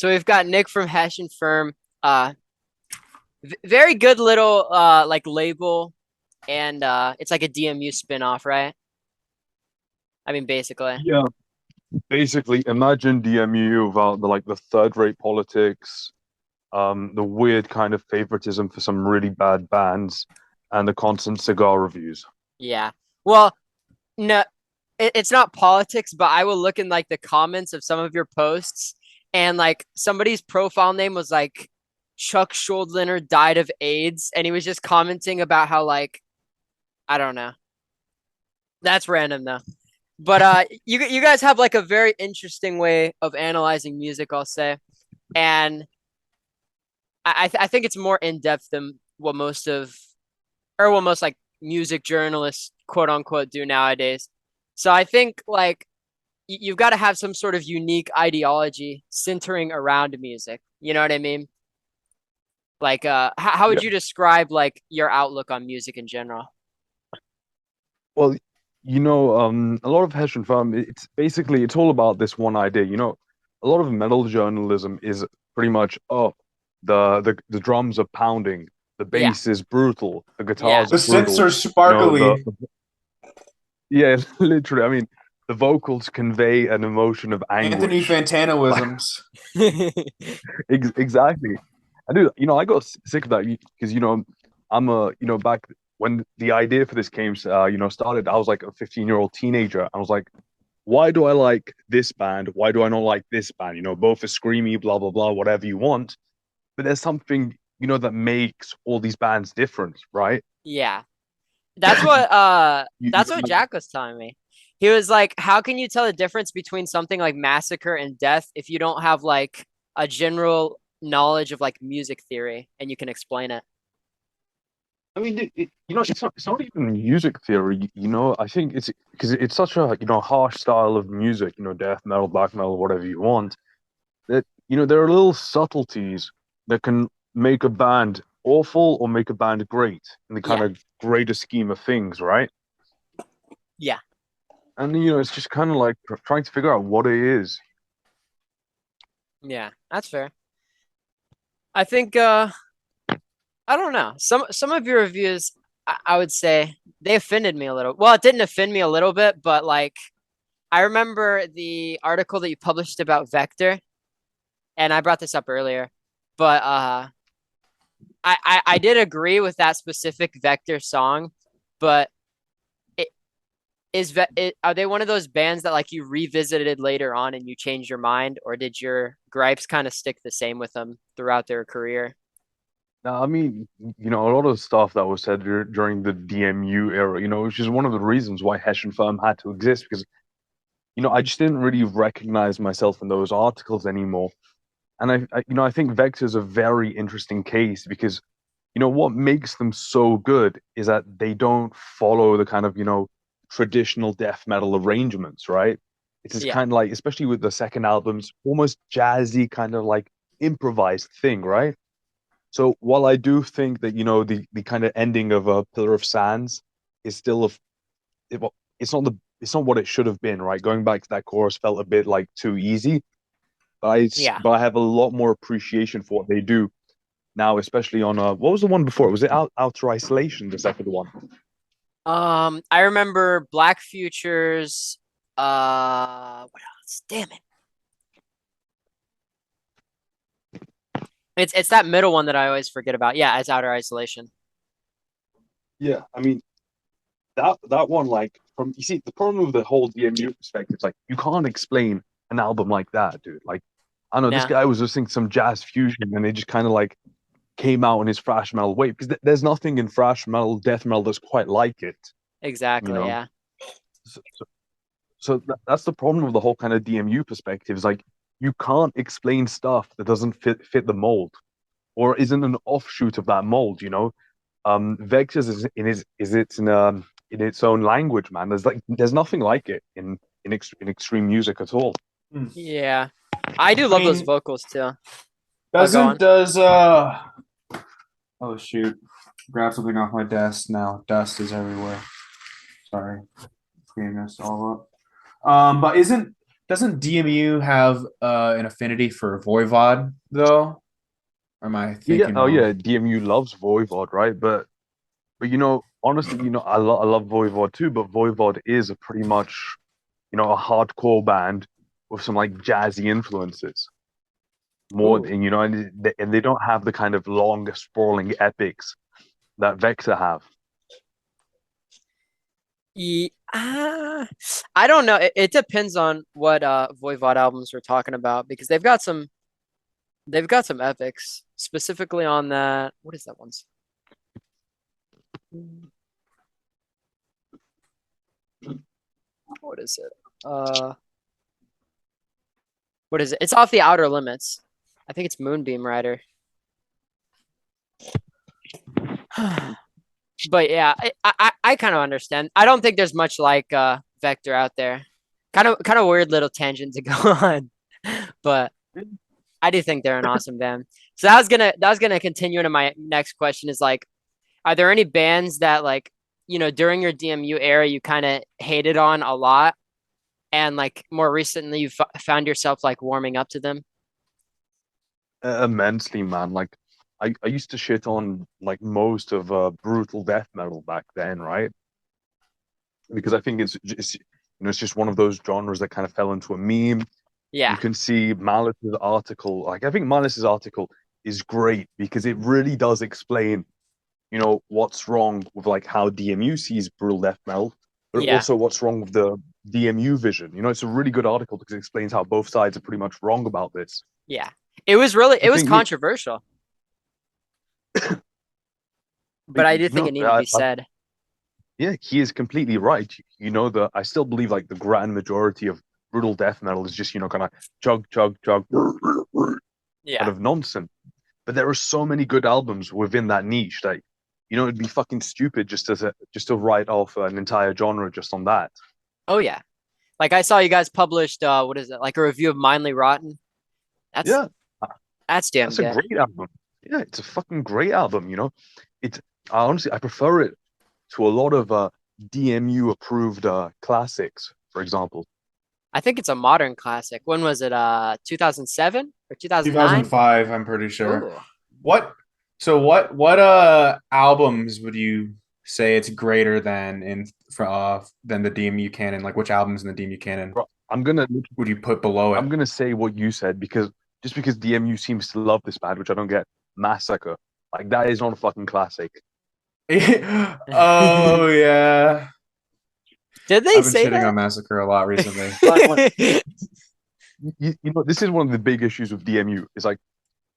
So we've got Nick from Hessian Firm. Uh, Very good little like label, and it's like a DMU spin-off, right? I mean, basically. Yeah, basically, imagine DMU without the third-rate politics, the weird kind of favoritism for some really bad bands, and the constant cigar reviews. Yeah. Well, no, it's not politics, but I will look in like the comments of some of your posts, and like somebody's profile name was like Chuck Schuldiner died of AIDS, and he was just commenting about how like I don't know. That's random though. But you guys have like a very interesting way of analyzing music, I'll say, and I think it's more in depth than what most like music journalists quote unquote do nowadays. So I think like you've got to have some sort of unique ideology centering around music. You know what I mean? Like, how Yeah. would you describe like your outlook on music in general? Well, a lot of Hessian film, it's basically it's all about this one idea. A lot of metal journalism is pretty much, oh, the drums are pounding, the Yeah, bass is brutal, the yeah, guitars The are synths brutal. are You know, the sparkly. yeah, literally. I mean, the vocals convey an emotion of Anthony anguish. Like Fantanoisms. exactly. I do. I got sick of that because I'm a back when the idea for this game started. I was like a 15-year-old teenager. I was like, why do I like this band? Why do I not like this band? Both are screamy, blah blah blah, whatever you want. But there's something that makes all these bands different, right? yeah. You, you That's what Jack was telling me. He was like, "How can you tell the difference between something like Massacre and Death if you don't have like a general knowledge of like music theory and you can explain it?" I mean, it's not even music theory. I think it's because it's such a harsh style of music. Death metal, black metal, whatever you want. That there are little subtleties that can make a band awful or make a band great in the kind Yeah, of greater scheme of things, right? yeah, And it's just kind of like trying to figure out what it is. yeah. That's fair. I think I don't know. Some of your reviews, I would say they offended me a little. Well, it didn't offend me a little bit, but like I remember the article that you published about Vector, and I brought this up earlier, but I did agree with that specific Vector song, but it are they one of those bands that like you revisited later on and you changed your mind, or did your gripes kind of stick the same with them throughout their career? Now, I mean, a lot of stuff that was said during the DMU era, which is one of the reasons why Hessian Firm had to exist because I just didn't really recognize myself in those articles anymore. And I think Vector's a very interesting case because, what makes them so good is that they don't follow the kind of, traditional death metal arrangements, right? It's just Yeah, kind of like, especially with the second album's almost jazzy kind of like improvised thing, right? So while I do think that, the kind of ending of a Pillar of Sands is still well, it's not what it should have been, right? Going back to that chorus felt a bit like too easy. yeah. But I have a lot more appreciation for what they do now, especially on what was the one before? Was it Outer Isolation, the second one? I remember Black Futures. What else? Damn it! It's that middle one that I always forget about. Yeah, it's Outer Isolation. Yeah, I mean that one, like from you see the problem with the whole DMU perspective is like you can't explain an album like that, dude. Like I don't know, this No, guy was listening to some jazz fusion and it just kind of like came out in his thrash metal way because there's nothing in thrash metal, death metal that's quite like it, you exactly. know. Yeah, So that's the problem with the whole kind of DMU perspective is like you can't explain stuff that doesn't fit the mold or isn't an offshoot of that mold, Vectors is it's in its own language, man. There's nothing like it in extreme music at all. Hmm. yeah. I do I love those mean, vocals too. Oh, go doesn't on. does oh shoot. Grab something off my desk now. Dust is everywhere. Sorry. Cleaning this all up. But isn't doesn't DMU have an affinity for Voivod though? Or am I Yeah, thinking oh wrong? yeah, DMU loves Voivod, right? But honestly, I love Voivod too, but Voivod is a pretty much, a hardcore band with some like jazzy influences more Ooh. than, and they don't have the kind of long, sprawling epics that Vector have. I don't know. It depends on what Voivod albums we're talking about because they've got some epics specifically on that. What is that one? What is it? Uh, what is it? It's off the Outer Limits. I think it's Moonbeam Rider. But yeah, I kind of understand. I don't think there's much like Vector out there. Kind of weird little tangent to go on, but I do think they're an awesome band. So that was gonna continue into my next question is like, are there any bands that like during your DMU era you kind of hated on a lot, and like more recently you found yourself like warming up to them? Immensely, man. Like, I used to shit on like most of brutal death metal back then, right? Because I think it's just one of those genres that kind of fell into a meme. You Yeah, can see Malice's article. Like, I think Malice's article is great because it really does explain, what's wrong with like how DMU sees brutal death metal, but yeah, also what's wrong with the DMU vision. It's a really good article because it explains how both sides are pretty much wrong about this. yeah. It was I think, controversial, but I do think it needed to be said. yeah, he is completely right. That I still believe like the grand majority of brutal death metal is just, kind of chug, chug, chug, kind Yeah. of nonsense. But there are so many good albums within that niche that, it'd be fucking stupid just to write off an entire genre just on that. Oh yeah. Like I saw you guys published what is it? Like a review of Mindly Rotten. That's Yeah, that's damn that's a good. great album. Yeah, it's a fucking great album. It I prefer it to a lot of DMU approved classics, for example. I think it's a modern classic. When was it? 2007 or 2009? 2005, I'm pretty sure. Ooh. What what albums would you say it's greater than than the DMU canon? Like which albums in the DMU canon Bro, I'm gonna would you put below it? I'm gonna say what you said because DMU seems to love this band, which I don't get. Massacre, like that is not a fucking classic. Oh yeah. Did they I've been say shitting that? on Massacre a lot recently. Like, this is one of the big issues with DMU. It's like,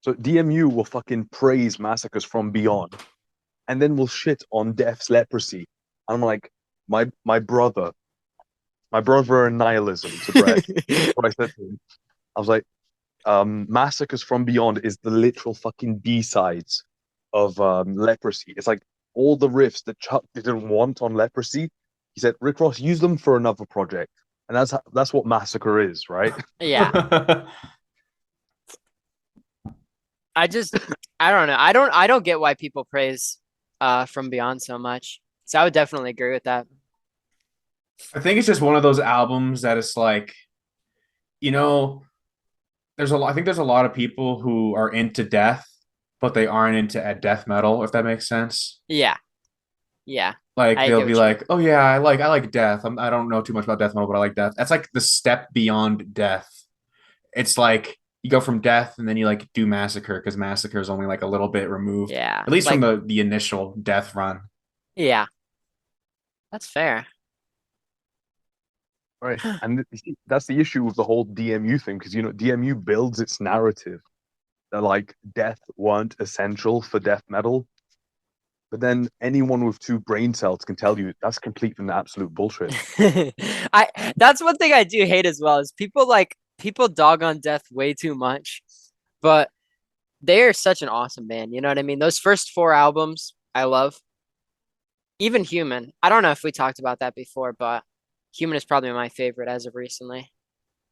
so DMU will fucking praise Massacres from Beyond, and then will shit on Death's Leprosy. And I'm like, my brother in nihilism to Brett. What I said to him, I was like, Massacres from Beyond is the literal fucking B-sides of Leprosy. It's like all the riffs that Chuck didn't want on Leprosy. He said, Rick Ross, use them for another project. And that's what Massacre is, right? Yeah. I just I don't know. I don't get why people praise From Beyond so much. So I would definitely agree with that. I think it's just one of those albums that it's like, you know, I think there's a lot of people who are into death, but they aren't into death metal, if that makes sense. Yeah. Yeah. Like I they'll get be what you mean. like, "Oh yeah, I like death. I don't know too much about death metal, but I like death." That's like the step beyond death. It's like you go from death and then you like do massacre because massacre is only like a little bit removed, Yeah. at least from Like the initial death run. yeah, that's fair. Right. And you see, that's the issue with the whole DMU thing, because DMU builds its narrative that like death weren't essential for death metal. But then anyone with two brain cells can tell you that's complete and absolute bullshit. I that's one thing I do hate as well is people dog on Death way too much, but they are such an awesome band. You know what I mean? Those first four albums I love. Even Human. I don't know if we talked about that before, but Human is probably my favorite as of recently.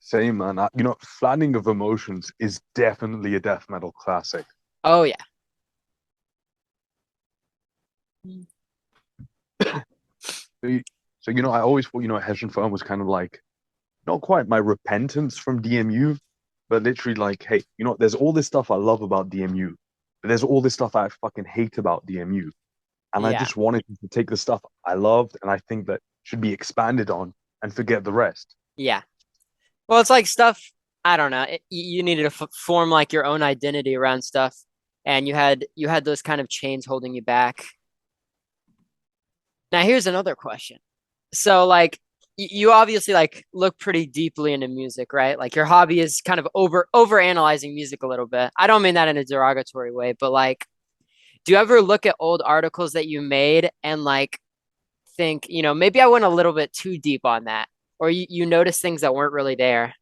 Same, man. Flattening of Emotions is definitely a death metal classic. Oh yeah. So, I always thought, Hessian Firm was kind of like not quite my repentance from DMU, but literally like, hey, you know, there's all this stuff I love about DMU, but there's all this stuff I fucking hate about DMU. And I Yeah. just wanted to take the stuff I loved and I think that should be expanded on and forget the rest. Yeah. Well, it's like stuff, I don't know. You needed to form like your own identity around stuff, and you had those kind of chains holding you back. Now, here's another question. So, like, you obviously like look pretty deeply into music, right? Like your hobby is kind of over analyzing music a little bit. I don't mean that in a derogatory way, but like, do you ever look at old articles that you made and like think, maybe I went a little bit too deep on that, or you notice things that weren't really there?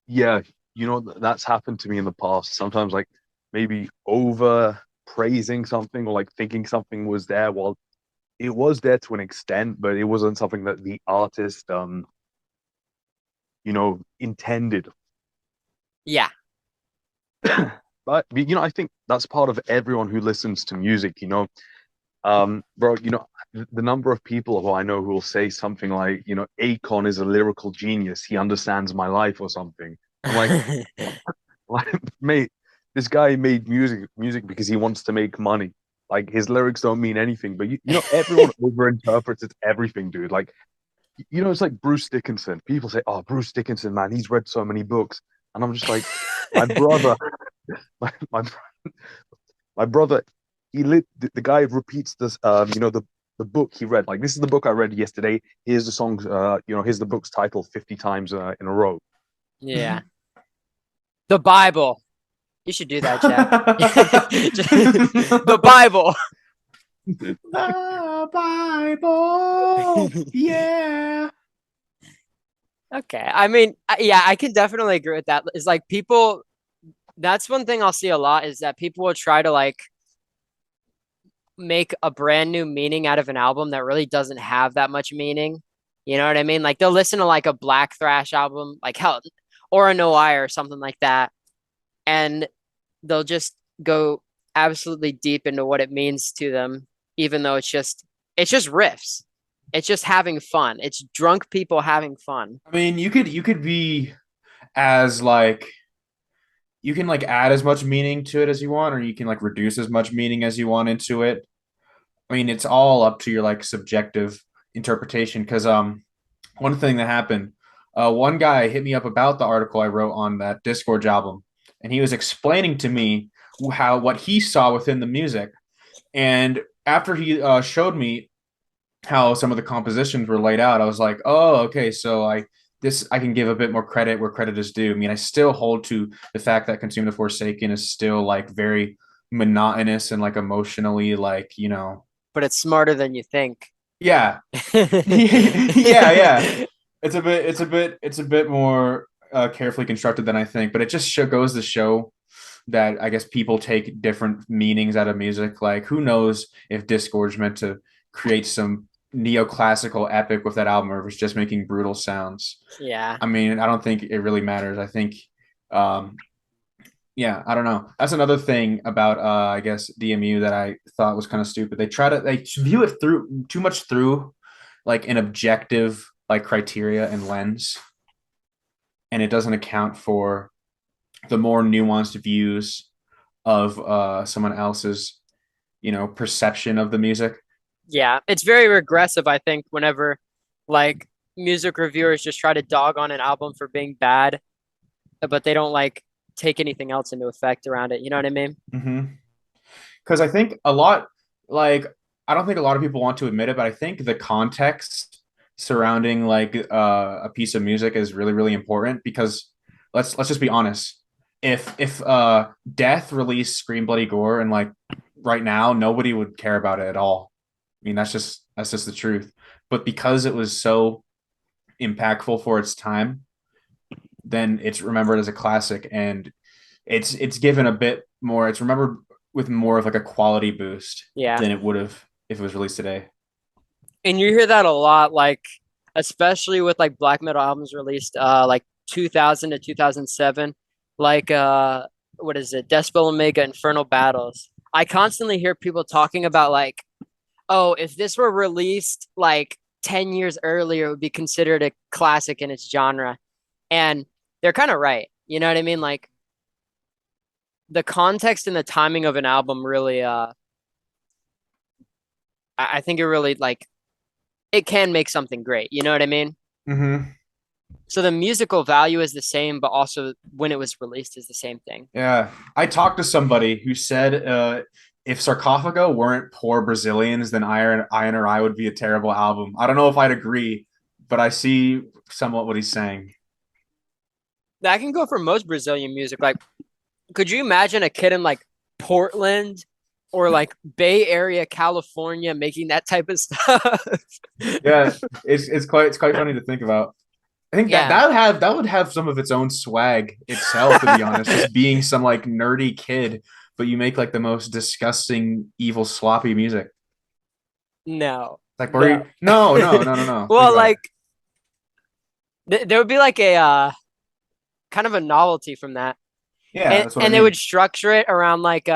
Yeah, you know, that's happened to me in the past. Sometimes like maybe over praising something or like thinking something was there. Well, it was there to an extent, but it wasn't something that the artist intended. Yeah. But you know, I think that's part of everyone who listens to music, you know. Bro, you know, the number of people who I know who will say something like, you know, Akon is a lyrical genius. He understands my life or something. I'm like, like, mate, this guy made music because he wants to make money. Like his lyrics don't mean anything, but you know, everyone overinterprets everything, dude. Like, you know, it's like Bruce Dickinson. People say, "Oh, Bruce Dickinson, man, he's read so many books," and I'm just like, my brother, my my brother, the guy repeats this, the book he read. Like, this is the book I read yesterday. Here's the songs, here's the book's title 50 times in a row. Yeah. The Bible. You should do that, Jack. The Bible. The Bible. Yeah. Okay. I mean, yeah, I can definitely agree with that. It's like people, that's one thing I'll see a lot is that people will try to like make a brand new meaning out of an album that really doesn't have that much meaning. You know what I mean? Like they'll listen to like a Black Thrash album, like hell, or a Noir or something like that, and they'll just go absolutely deep into what it means to them, even though it's just riffs. It's just having fun. It's drunk people having fun. I mean, you could be as like you can like add as much meaning to it as you want, or you can like reduce as much meaning as you want into it. I mean, it's all up to your like subjective interpretation. Because one thing that happened, one guy hit me up about the article I wrote on that Discord album, and he was explaining to me how what he saw within the music. And after he showed me how some of the compositions were laid out, I was like, oh, okay, so I can give a bit more credit where credit is due. I mean, I still hold to the fact that Consume the Forsaken is still like very monotonous and like emotionally like, But it's smarter than you think. yeah. Yeah, yeah. It's a bit more carefully constructed than I think, but it just goes to show that I guess people take different meanings out of music. Like, who knows if Discord's meant to create some neoclassical epic with that album, or if it's just making brutal sounds. Yeah. I mean, I don't think it really matters. I think, um, yeah, I don't know. That's another thing about, I guess, DMU that I thought was kind of stupid. They view it through too much through like an objective like criteria and lens, and it doesn't account for the more nuanced views of someone else's, perception of the music. Yeah. It's very regressive, I think, whenever like music reviewers just try to dog on an album for being bad, but they don't like take anything else into effect around it. You know what I mean? Mm-hmm. Because I think a lot, like, I don't think a lot of people want to admit it, but I think the context surrounding like a piece of music is really, really important. Because let's just be honest. If Death released Scream Bloody Gore and like right now nobody would care about it at all. I mean, that's just the truth. But because it was so impactful for its time, then it's remembered as a classic, and it's given a bit more. It's remembered with more of like a quality boost Yeah. than it would have if it was released today. And you hear that a lot, like especially with like black metal albums released like 2000 to 2007, like what is it? Decibel Omega Infernal Battles. I constantly hear people talking about like, oh, if this were released like 10 years earlier would be considered a classic in its genre. And they're kind of right. You know what I mean? Like the context and the timing of an album really I think it really like it can make something great. You know what I mean? Hmm. So the musical value is the same, but also when it was released is the same thing. Yeah, I talked to somebody who said if Sarcophago weren't poor Brazilians, then Iron or I would be a terrible album. I don't know if I'd agree, but I see somewhat what he's saying. That can go for most Brazilian music. Like, could you imagine a kid in like Portland or like Bay Area, California making that type of stuff? Yeah, it's quite funny to think about. I think Yeah. that would have some of its own swag itself, to be honest. Just being some like nerdy kid, but you make like the most disgusting, evil, sloppy music. No. Like, where No. you? No, no, no, no, no. Think Well, about it. like there would be like a kind of a novelty from that. Yeah, And that's what I and they would mean. structure it around like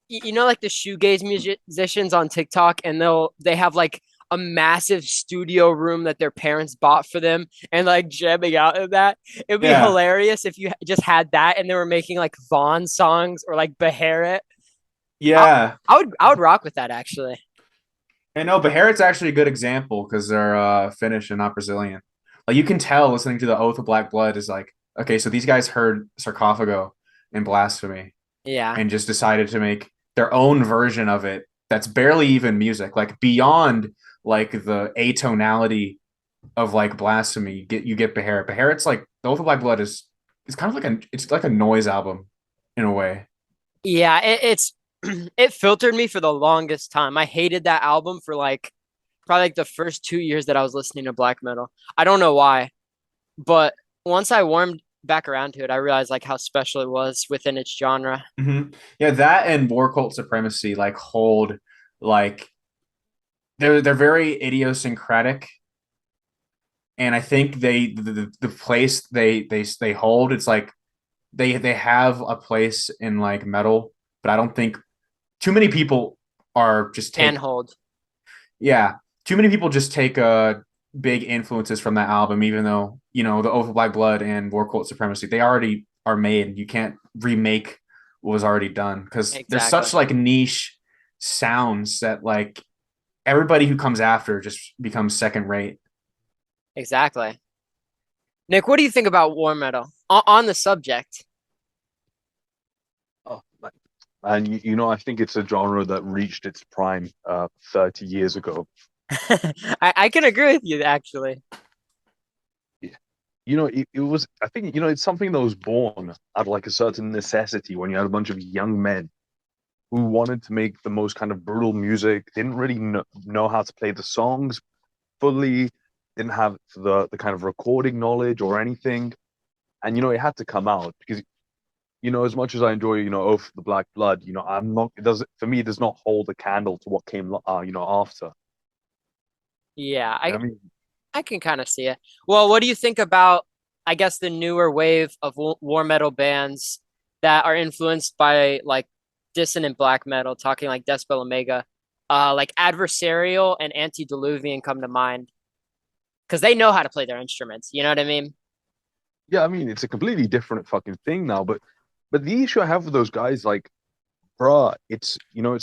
you know like the shoegaze musicians on TikTok and they have like a massive studio room that their parents bought for them and like jamming out of that. It would be Yeah, hilarious if you just had that and they were making like Vaughn songs or like Beharit. I, yeah. I would rock with that actually. I know, but Harrod's actually a good example because they're Finnish and not Brazilian. Like you can tell listening to the Oath of Black Blood is like, okay, so these guys heard Sarcophago and Blasphemy Yeah. and just decided to make their own version of it that's barely even music, like beyond like the atonality of like Blasphemy. You get Beharit. Beharit's like the Oath of Black Blood is kind of like it's like a noise album in a way. Yeah, it's it filtered me for the longest time. I hated that album for like probably like the first 2 years that I was listening to black metal. I don't know why, but once I warmed back around to it, I realized like how special it was within its genre. Mm-hmm. Yeah, that and War Cult Supremacy like hold like they're very idiosyncratic, and I think the place they hold it's like they have a place in like metal, but I don't think too many people are just Can take hold. yeah too many people just take big influences from that album, even though you know the Oath of Black Blood and War Cult Supremacy they already are made. You can't remake what was already done because there's such Exactly. like niche sounds that like everybody who comes after just becomes second rate. Exactly. Nick, what do you think about war metal on the subject? Oh, and I think it's a genre that reached its prime 30 years ago. I can agree with you actually. Yeah. It was, I think, it's something that was born out of like a certain necessity when you had a bunch of young men who wanted to make the most kind of brutal music, didn't really know how to play the songs fully, didn't have the kind of recording knowledge or anything. And, it had to come out because, as much as I enjoy, Oath of the Black Blood, I'm not, for me, it does not hold a candle to what came, after. Yeah, You know I what I mean? I can kind of see it. Well, what do you think about, I guess, the newer wave of war metal bands that are influenced by like dissonant black metal, talking like Deathspell Omega, like Adversarial and Antediluvian come to mind because they know how to play their instruments. You know what I mean? Yeah, I mean, it's a completely different fucking thing now, but the issue I have with those guys, like, bruh, it's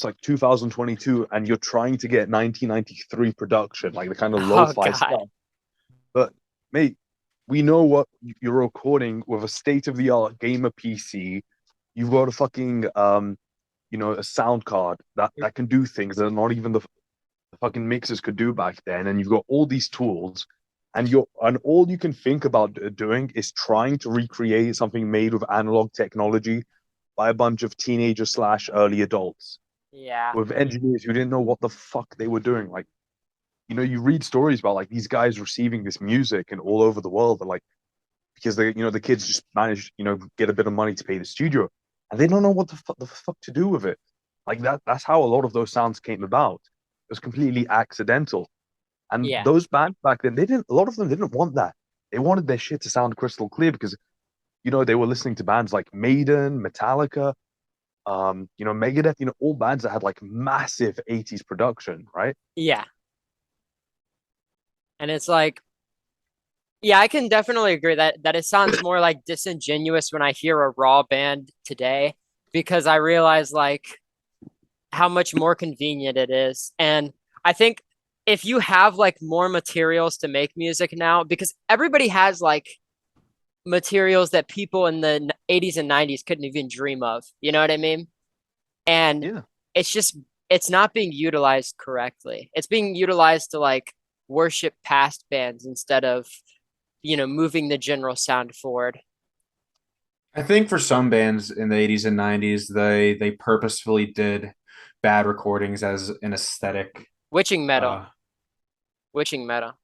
like 2022 and you're trying to get 1993 production, like the kind of Oh lo-fi God. stuff. But mate, we know what you're recording with a state-of-the-art gamer PC. You've got a fucking a sound card that can do things that are not even the fucking mixers could do back then. And you've got all these tools, and all you can think about doing is trying to recreate something made with analog technology by a bunch of teenagers slash early adults Yeah. with engineers who didn't know what the fuck they were doing. Like, you read stories about like these guys receiving this music and all over the world, and like because the kids just managed, get a bit of money to pay the studio, and they don't know what the fuck to do with it. Like that's how a lot of those sounds came about. It was completely accidental. And Yeah. those bands back then, a lot of them didn't want that. They wanted their shit to sound crystal clear because, they were listening to bands like Maiden, Metallica, Megadeth, all bands that had like massive 80s production, right? Yeah. And it's like, yeah, I can definitely agree that it sounds more like disingenuous when I hear a raw band today because I realize like how much more convenient it is. And I think if you have like more materials to make music now, because everybody has like materials that people in the 80s and 90s couldn't even dream of. You know what I mean? And Yeah. it's just it's not being utilized correctly. It's being utilized to like worship past bands instead of, moving the general sound forward. I think for some bands in the 80s and 90s, they purposefully did bad recordings as an aesthetic. Witching metal. Uh, Witching metal.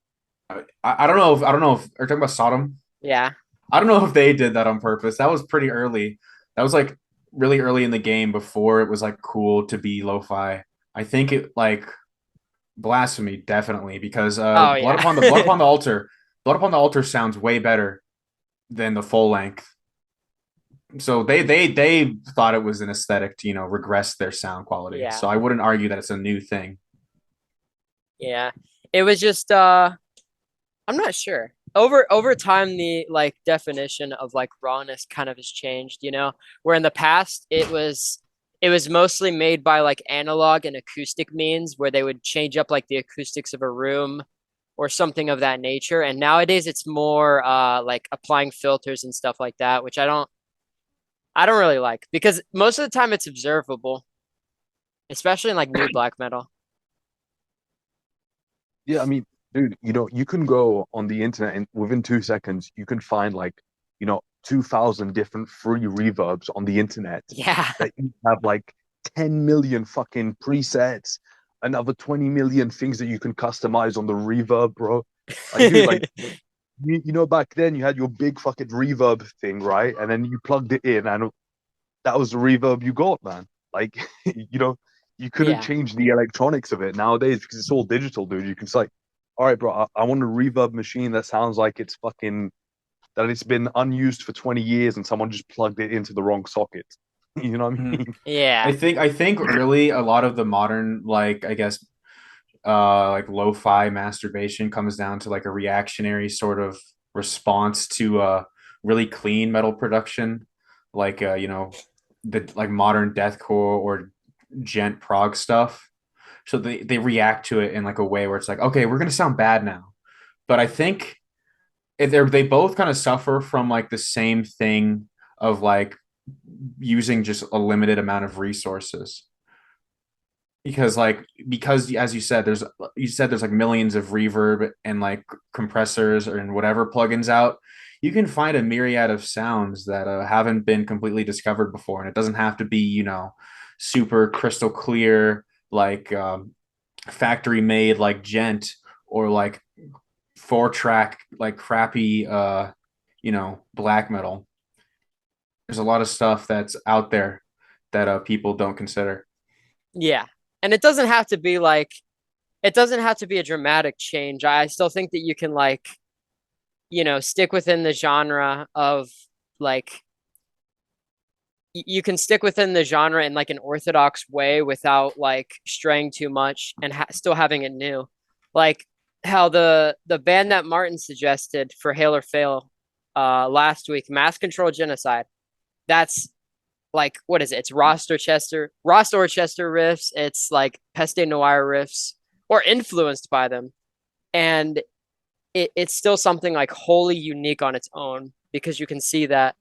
I don't know if are you talking about Sodom? Yeah. I don't know if they did that on purpose. That was pretty early. That was like really early in the game before it was like cool to be lo-fi. I think it like blasphemy definitely because Oh yeah. Blood upon the altar sounds way better than the full length. So they thought it was an aesthetic to, regress their sound quality. Yeah. So I wouldn't argue that it's a new thing. Yeah. It was just I'm not sure. Over time the like definition of like rawness kind of has changed, where in the past it was mostly made by like analog and acoustic means where they would change up like the acoustics of a room or something of that nature. And nowadays it's more like applying filters and stuff like that, which I don't really like because most of the time it's observable, especially in like new black metal. Yeah, I mean, dude, you can go on the internet and within 2 seconds, you can find like, 2,000 different free reverbs on the internet Yeah. that you have like 10 million fucking presets, another 20 million things that you can customize on the reverb, bro. Like, dude, like, back then you had your big fucking reverb thing, right? And then you plugged it in and that was the reverb you got, man. Like, you couldn't Yeah. change the electronics of it nowadays because it's all digital, dude. You can say, all right, bro, I want a reverb machine that sounds like that it's been unused for 20 years and someone just plugged it into the wrong socket. You know what I Mhm. mean? Yeah. I think really a lot of the modern like I guess like lo-fi masturbation comes down to like a reactionary sort of response to really clean metal production like the like modern deathcore or gent prog stuff. So they react to it in like a way where it's like, okay, we're gonna sound bad now. But I think if they both kind of suffer from like the same thing of like using just a limited amount of resources. Because as you said there's like millions of reverb and like compressors and whatever plugins out. You can find a myriad of sounds that haven't been completely discovered before, and it doesn't have to be super crystal clear like factory made like gent or like 4 track like crappy black metal. There's a lot of stuff that's out there that people don't consider. Yeah. And it doesn't have to be a dramatic change. I still think that you can like, stick within the genre of like you can stick within the genre in like an orthodox way without like straying too much and still having it new. Like how the band that Martin suggested for Hail or Fail last week, Mass Control Genocide. That's like what is it? It's Ross Orchester riffs. It's like Peste Noir riffs or influenced by them, and it's still something like wholly unique on its own because you can see that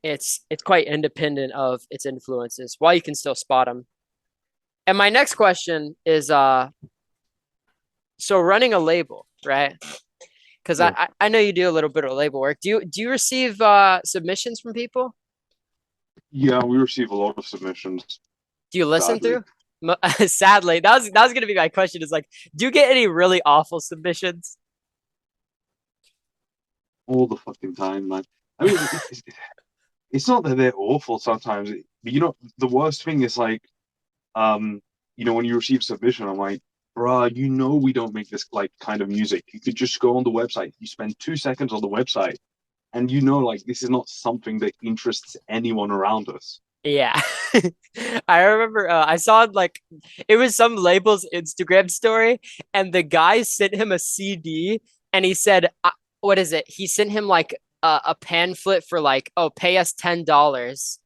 it's quite independent of its influences while you can still spot them. And my next question is so running a label, right? Because Yeah. I know you do a little bit of label work. Do you receive submissions from people? Yeah, we receive a lot of submissions, Do you listen sadly, through? Sadly, that was gonna be my question. Is like, do you get any really awful submissions? all the fucking time, man. I mean, it's not that they're awful sometimes. But the worst thing is like, um, when you receive submission, I'm like, bruh, we don't make this like kind of music. You could just go on the website. You spend 2 seconds on the website, and like this is not something that interests anyone around us. Yeah. I remember I saw like it was some label's Instagram story and the guy sent him a CD and he said what is it? He sent him like a pamphlet for like, oh, pay us $10.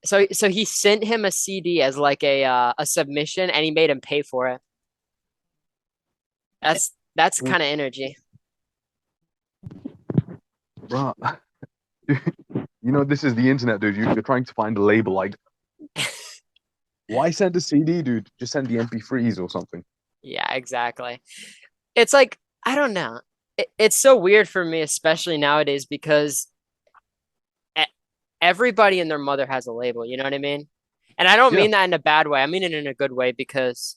So he sent him a CD as like a submission and he made him pay for it. That's kind of energy. Bro, this is the internet, dude. You're trying to find a label. Like, why send a CD, dude? Just send the MP3s or something. Yeah, exactly. It's like I don't know. It's so weird for me, especially nowadays, because e- everybody and their mother has a label. You know what I mean? And I don't Yeah. mean that in a bad way. I mean it in a good way because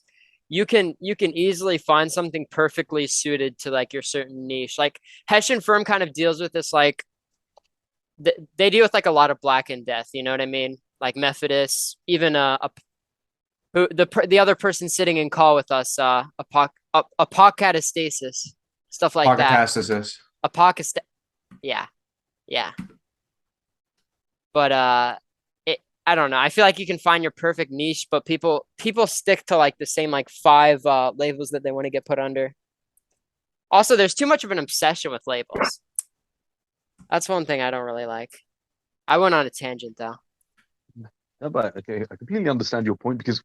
you can easily find something perfectly suited to like your certain niche. Like Hessian Firm kind of deals with this like they deal with like a lot of Black and Death. You know what I mean? Like Methodist, even who the other person sitting in call with us, apocatastasis, stuff like that. Pocketastasis. Apocast, yeah, yeah. But I don't know. I feel like you can find your perfect niche, but people stick to like the same like five labels that they want to get put under. Also, there's too much of an obsession with labels. That's one thing I don't really like. I went on a tangent though. No, but okay, I completely understand your point because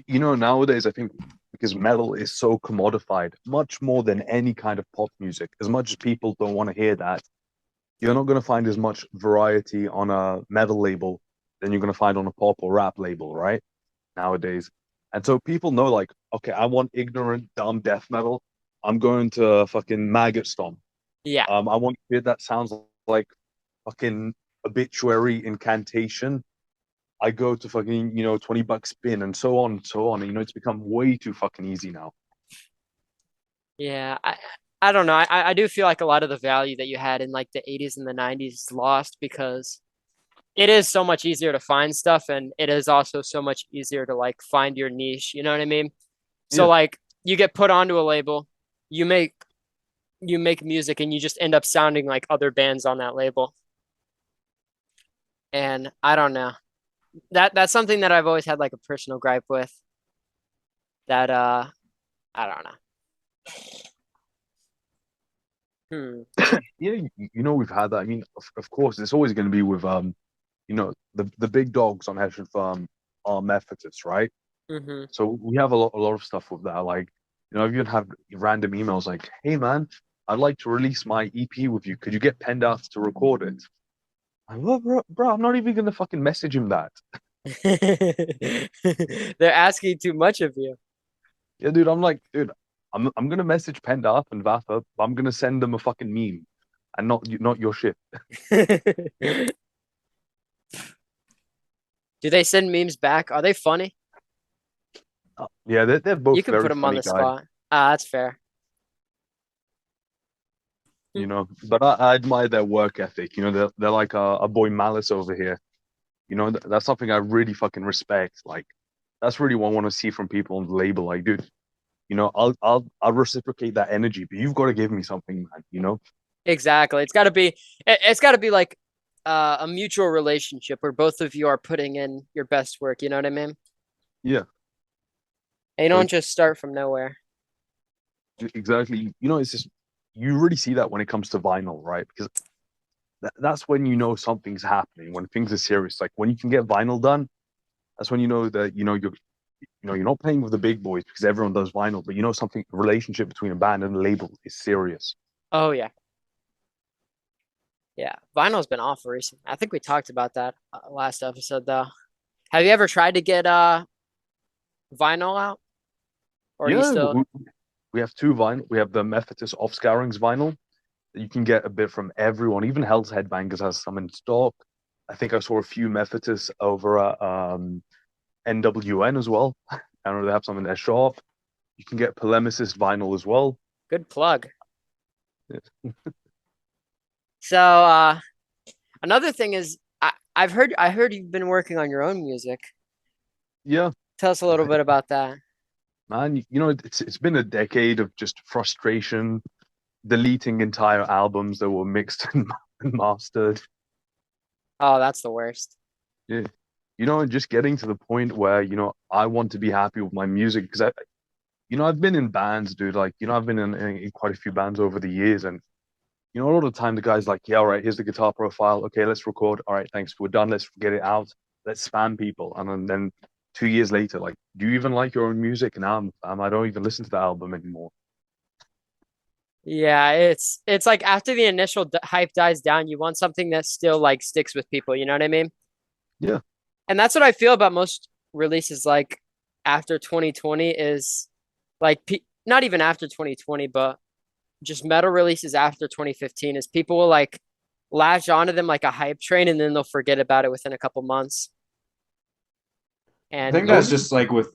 nowadays I think because metal is so commodified, much more than any kind of pop music. As much as people don't want to hear that, you're not going to find as much variety on a metal label than you're going to find on a pop or rap label, right? Nowadays. And so people know, like, okay, I want ignorant, dumb death metal. I'm going to fucking Maggot Stomp. Yeah, I want shit that sounds like fucking obituary incantation. I go to fucking, $20 spin and so on and so on. And, it's become way too fucking easy now. yeah. I don't know. I do feel like a lot of the value that you had in like the 80s and the 90s is lost because it is so much easier to find stuff and it is also so much easier to like find your niche, you know what I mean? So Yeah. like you get put onto a label, you make you make music and you just end up sounding like other bands on that label. And I don't know. That's something that I've always had like a personal gripe with that I don't know. Hmm. Yeah, we've had that. I mean, of course, it's always going to be with the big dogs on Hessian Farm are Methodists, right? Hmm. So we have a lot of stuff with that. Like, you even have random emails like, "Hey man, I'd like to release my EP with you. Could you get Pendarth to record it?" I'm like, well, bro, I'm not even gonna fucking message him that. They're asking too much of you. Yeah, dude, I'm like, dude, I'm gonna message Pendarth and Vatha, but I'm gonna send them a fucking meme and not your shit. Do they send memes back? Are they funny? Yeah, they're You both can put very them on funny the guys. spot. Ah, that's fair. But I admire their work ethic. They're like a boy Malice over here. That's something I really fucking respect. Like, that's really what I want to see from people on the label. Like, dude, I'll reciprocate that energy, but you've got to give me something, man. Exactly. It's got to be like a mutual relationship where both of you are putting in your best work, you know what I mean? Yeah, And you don't like just start from nowhere. exactly. It's just you really see that when it comes to vinyl, right? Because that's when something's happening, when things are serious. Like when you can get vinyl done, that's when you know that you're not playing with the big boys because everyone does vinyl, but something relationship between a band and a label is serious. Oh yeah. Yeah. Vinyl's been off recently. I think we talked about that last episode though. Have you ever tried to get vinyl out? Or are you Yeah, still we have two vinyl. We have the Methodist Off Scourings vinyl. You can get a bit from everyone. Even Hell's Headbangers has some in stock. I think I saw a few Methodists over at NWN as well. I know they have some in their shop. You can get Polemicist vinyl as well. good plug? Yeah. So another thing is I heard you've been working on your own music. Yeah, Tell us a little bit about that. man. It's been a decade of just frustration, deleting entire albums that were mixed and mastered. Oh, that's the worst. Yeah. just getting to the point where, I want to be happy with my music because I've been in bands, dude. Like, I've been in quite a few bands over the years, and a lot of the time the guy's like, yeah, all right, here's the guitar profile. Okay, let's record. All right, thanks. We're done. Let's get it out. Let's spam people. And then 2 years later, like, do you even like your own music? Now I don't even listen to the album anymore. Yeah, it's like after the initial hype dies down, you want something that still like sticks with people, you know what I mean? Yeah. And that's what I feel about most releases like after 2020 is like not even after 2020, but just metal releases after 2015 is people will like latch onto them like a hype train and then they'll forget about it within a couple months. I And think you that's just like with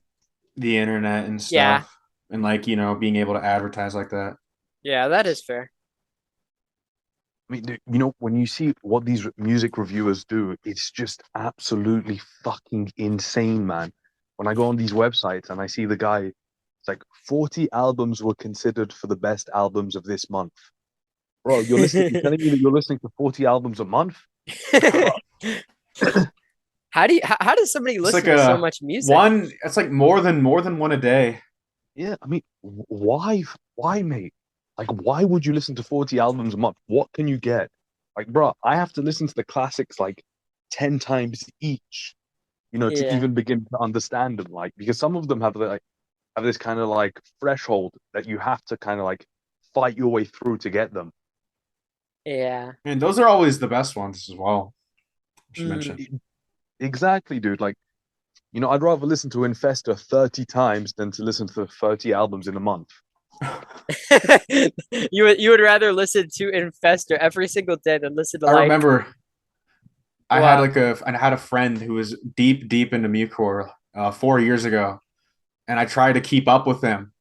the internet and yeah, stuff, and like being able to advertise like that. yeah, that is fair. I mean, dude, when you see what these music reviewers do, it's just absolutely fucking insane, man. When I go on these websites and I see the guy, it's like 40 albums were considered for the best albums of this month. Bro, you're telling me that you're listening to 40 albums a month? How does somebody It's like listen to so a much music? one. It's like more than one a day. Yeah, I mean, why, mate? Like, why would you listen to 40 albums a month? What can you get? Like, bro, I have to listen to the classics like 10 times each, to Yeah, even begin to understand them. Like, because some of them have this kind of like threshold that you have to kind of like fight your way through to get them. yeah. And those are always the best ones as well. I should Mm. mention. Exactly, dude. Like, I'd rather listen to Infesta 30 times than to listen to 30 albums in a month. You would rather listen to Infester every single day than listen to I like remember wow. I had a friend who was deep into mucore 4 years ago, and I tried to keep up with him,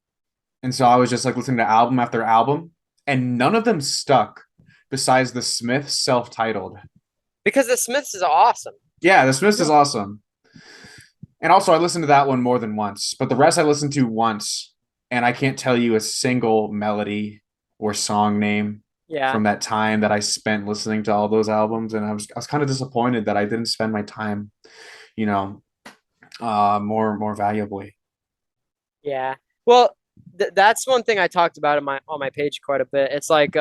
and so I was just like listening to album after album, and none of them stuck, besides the Smiths self-titled. Because the Smiths is awesome. Yeah, the Smiths Yeah. is awesome, and also I listened to that one more than once, but the rest I listened to once, and I can't tell you a single melody or song name Yeah. from that time that I spent listening to all those albums, and I was kind of disappointed that I didn't spend my time, you know, more valuably. Yeah. Well, that's one thing I talked about on my page quite a bit. It's like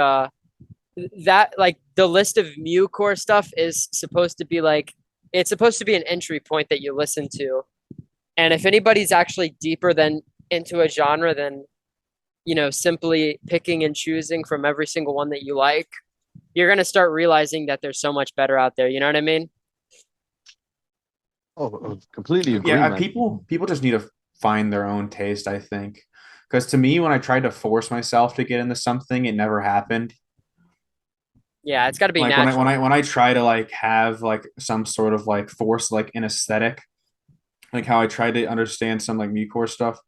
that like the list of Mucore stuff is supposed to be like it's supposed to be an entry point that you listen to. And if anybody's actually deeper than into a genre than, simply picking and choosing from every single one that you like, you're gonna start realizing that there's so much better out there. You know what I mean? Oh, completely agree, Yeah, man. people just need to find their own taste, I think. Because to me, when I tried to force myself to get into something, it never happened. Yeah, it's got to be Like when I when natural. I when I try to like have like some sort of like force like an aesthetic, like how I tried to understand some like mucore stuff,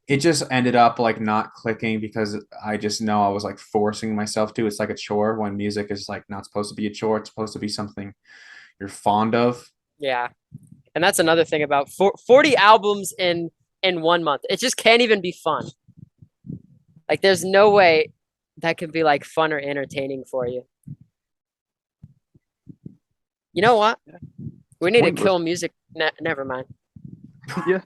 it just ended up like not clicking because I just know I was like forcing myself to. It's like a chore when music is like not supposed to be a chore. It's supposed to be something you're fond of. Yeah. And that's another thing about 40 albums in 1 month. It just can't even be fun. Like there's no way that can be like fun or entertaining for you. You know what? It's We need to pointless. kill music. Never mind. Yeah.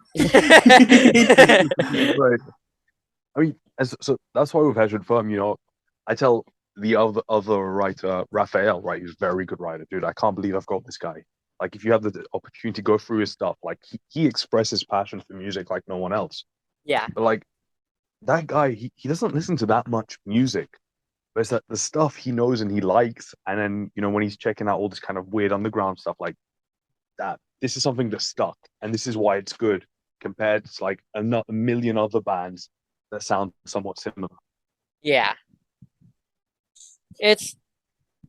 Right. I mean, so that's why with Hessian Firm, I tell the other writer, Raphael, right, who's a very good writer, dude. I can't believe I've got this guy. Like, if you have the opportunity to go through his stuff, like he expresses passion for music like no one else. Yeah. But like that guy, he doesn't listen to that much music. But it's that the stuff he knows and he likes, and then when he's checking out all this kind of weird underground stuff like that, this is something that stuck, and this is why it's good compared to like a million other bands that sound somewhat similar. Yeah. It's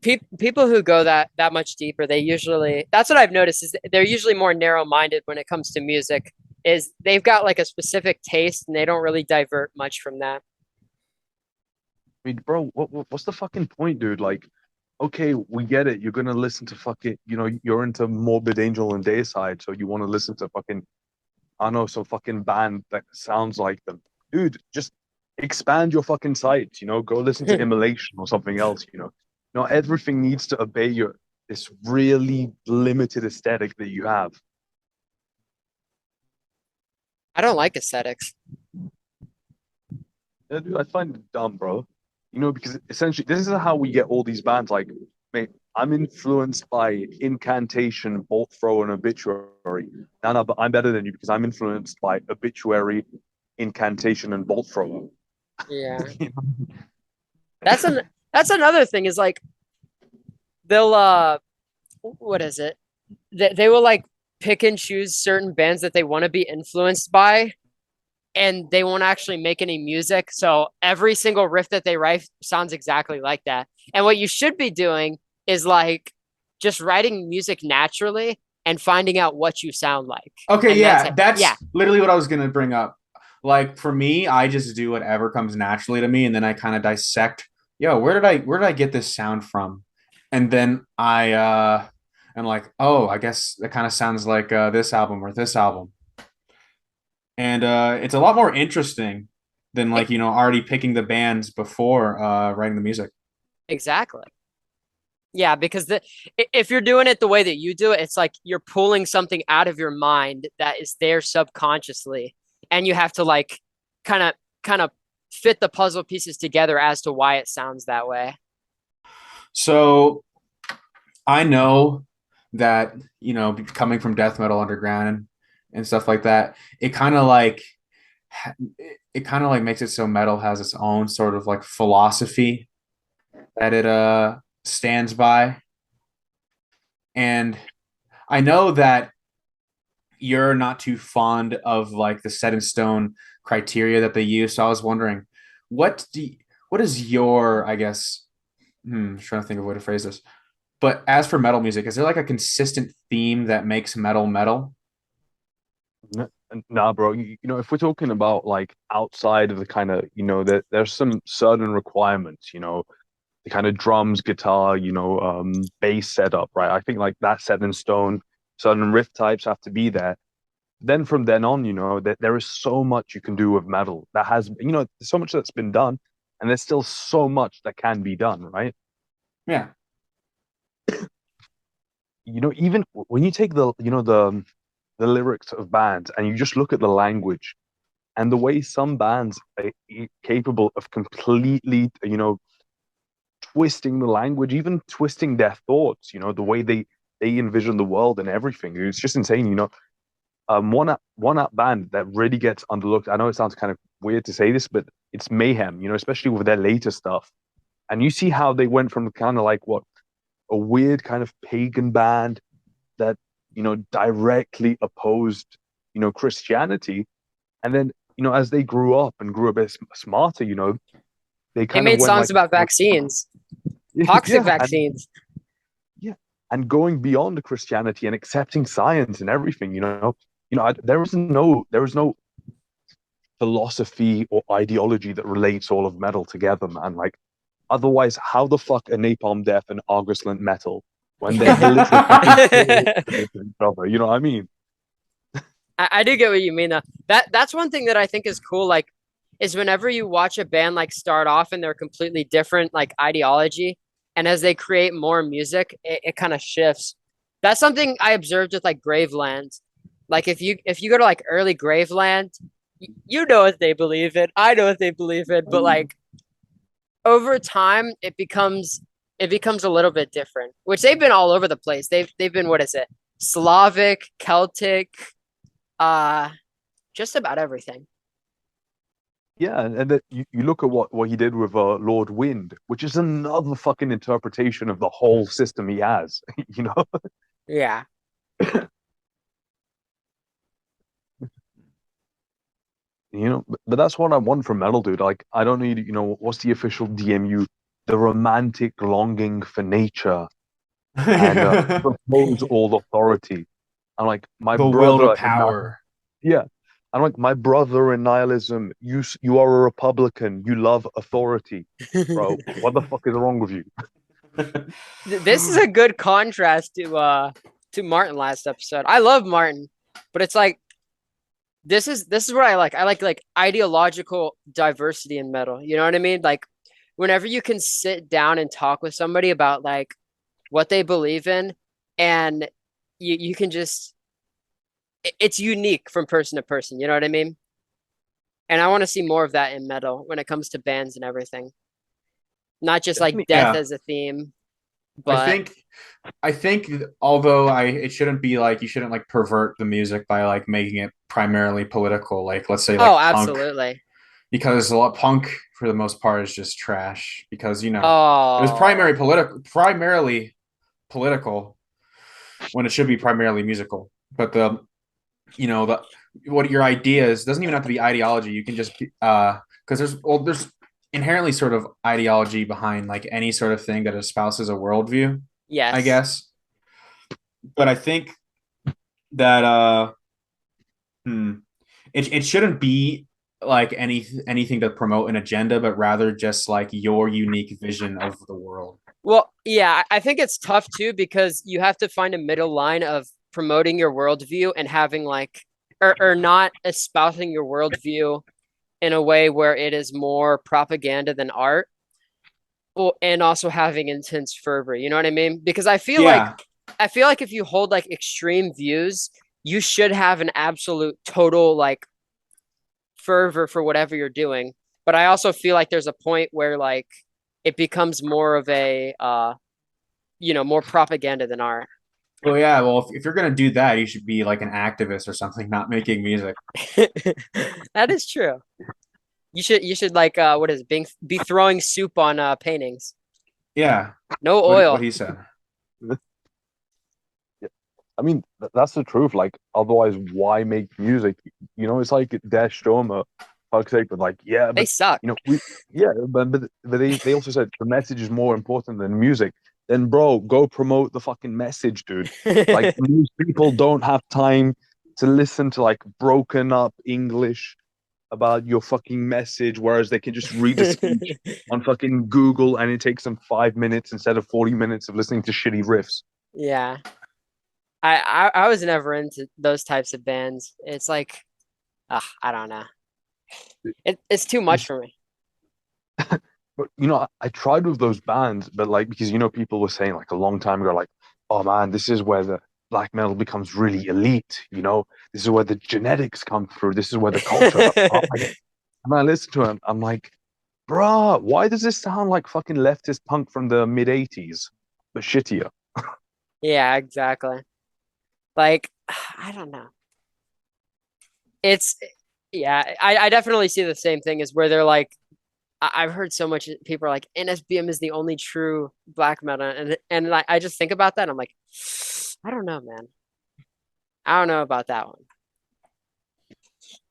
people who go that much deeper, they usually that's what I've noticed is they're usually more narrow-minded when it comes to music. Is they've got like a specific taste and they don't really divert much from that. I mean, bro, what's the fucking point, dude? Like, okay, we get it. You're gonna listen to fucking, you're into Morbid Angel and Dayside, so you want to listen to fucking, I don't know, some fucking band that sounds like them. Dude, just expand your fucking sight, go listen to Immolation or something else. Not everything needs to obey this really limited aesthetic that you have. I don't like aesthetics. Yeah, dude, I find it dumb, bro. Because essentially this is how we get all these bands. Like, mate, I'm influenced by Incantation, Bolt Throw, and Obituary. No, no, but I'm better than you because I'm influenced by Obituary, Incantation, and Bolt Thrower. Yeah. That's an that's another thing is like they'll what is it? They will like pick and choose certain bands that they want to be influenced by, and they won't actually make any music. So every single riff that they write sounds exactly like that. And what you should be doing is like just writing music naturally and finding out what you sound like. Okay, And that's yeah, it. Yeah, that's literally what I was gonna bring up. Like for me, I just do whatever comes naturally to me, and then I kind of dissect, yo, where did I get this sound from? And then I am like, oh, I guess that kind of sounds like this album or this album. And it's a lot more interesting than e- like, already picking the bands before writing the music. exactly. Yeah, because if you're doing it the way that you do it, it's like you're pulling something out of your mind that is there subconsciously, and you have to like kind of fit the puzzle pieces together as to why it sounds that way. So I know that, coming from death metal underground and stuff like that, it kind of like makes it so metal has its own sort of like philosophy that it stands by. And I know that you're not too fond of like the set in stone criteria that they use. So I was wondering, what do you, what is your, I guess, trying to think of a way to phrase this. But as for metal music, is there like a consistent theme that makes metal metal? Nah, bro. If we're talking about like outside of the kind of, there's some certain requirements, the kind of drums, guitar, bass setup, right? I think like that's set in stone. Certain riff types have to be there. Then from then on, that there is so much you can do with metal that has, there's so much that's been done, and there's still so much that can be done, right? Yeah. Even when you take the lyrics of bands and you just look at the language and the way some bands are capable of completely, twisting the language, even twisting their thoughts, the way they envision the world and everything. It's just insane. One up band that really gets underlooked. I know it sounds kind of weird to say this, but it's Mayhem, especially with their later stuff. And you see how they went from kind of like what a weird kind of pagan band that, directly opposed, Christianity. And then, as they grew up and grew a bit smarter, they They kind of made went songs like, about vaccines, toxic yeah, and vaccines. yeah, and going beyond Christianity and accepting science and everything, there is no philosophy or ideology that relates all of metal together, man. Like, otherwise, how the fuck are Napalm Death and Argusland metal when they're literally each other? You know what I mean? I do get what you mean though. That's one thing that I think is cool, like, is whenever you watch a band like start off and they're completely different like ideology, and as they create more music, it kind of shifts. That's something I observed with like Graveland. Like if you go to like early Graveland, you know what they believe in. I know what they believe in, but like over time it becomes a little bit different. Which they've been all over the place. They've been, what is it? Slavic, Celtic, uh just about everything. Yeah, and that you look at what he did with Lord Wind, which is another fucking interpretation of the whole system he has, you know? Yeah. But that's what I want from metal, dude. Like, I don't need, what's the official DMU? The romantic longing for nature and The propose all authority. I'm like, my will to brother in that, power. yeah. I'm like, my brother in nihilism, you are a Republican, you love authority, bro. What the fuck is wrong with you? This is a good contrast to Martin last episode. I love Martin, but it's like this is what I like. I like ideological diversity in metal. You know what I mean? Like whenever you can sit down and talk with somebody about like what they believe in, and you can just it's unique from person to person. You know what I mean? And I want to see more of that in metal when it comes to bands and everything. Not just like Definitely. death Yeah, as a theme, I but think I think although I it shouldn't be like you shouldn't like pervert the music by like making it primarily political, like let's say oh, like punk, absolutely. because a lot punk for the most part is just trash because it was Oh, primarily political when it should be primarily musical. But the what your ideas doesn't even have to be ideology. You can just because there's inherently sort of ideology behind like any sort of thing that espouses a worldview, I yes. guess. But I think that hmm, it shouldn't be like anything to promote an agenda, but rather just like your unique vision of the world. Well, yeah, I think it's tough too because you have to find a middle line of promoting your worldview and having like, or not espousing your worldview in a way where it is more propaganda than art. Well, and also having intense fervor. You know what I mean? Because Yeah. I feel like if you hold like extreme views, you should have an absolute total like fervor for whatever you're doing. But I also feel like there's a point where like it becomes more of a more propaganda than art. Well, yeah. Well, if you're gonna do that, you should be like an activist or something, not making music. That is true. You should like what is it, be throwing soup on paintings. Yeah. No What oil. he said. Yeah. I mean, that's the truth. Like, otherwise, why make music? It's like Der Stürmer, fuck's sake. But like, yeah, They but suck. yeah, but they also said the message is more important than music. Then, bro, go promote the fucking message, dude. Like, most people don't have time to listen to like broken up English about your fucking message, whereas they can just read a speech on fucking Google and it takes them 5 minutes instead of 40 minutes of listening to shitty riffs. Yeah. I was never into those types of bands. It's like, I don't know. It's too much for me. But I tried with those bands, but like because people were saying like a long time ago, like, oh man, this is where the black metal becomes really elite. This is where the genetics come through. This is where the culture, the pride. And I listen to him, I'm like, bruh, why does this sound like fucking leftist punk from the mid 80s, but shittier? Yeah, exactly. Like, I don't know. It's yeah, I definitely see the same thing as where they're like I've heard so much people are like NSBM is the only true black metal and like I just think about that and I'm like I don't know, man. I don't know about that one.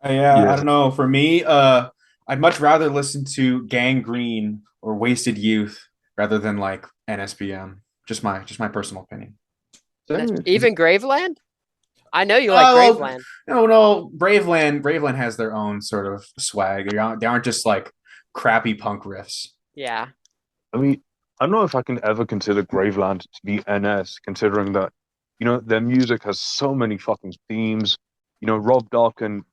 Yeah, I Yeah. don't know. For me, I'd much rather listen to Gangrene or Wasted Youth rather than like NSBM. Just my personal opinion. Even Graveland? I know you like Well, Graveland. no, Braveland has their own sort of swag. They aren't just like crappy punk riffs. Yeah. I mean, I don't know if I can ever consider Graveland to be NS, considering that, their music has so many fucking themes. Rob Darkin,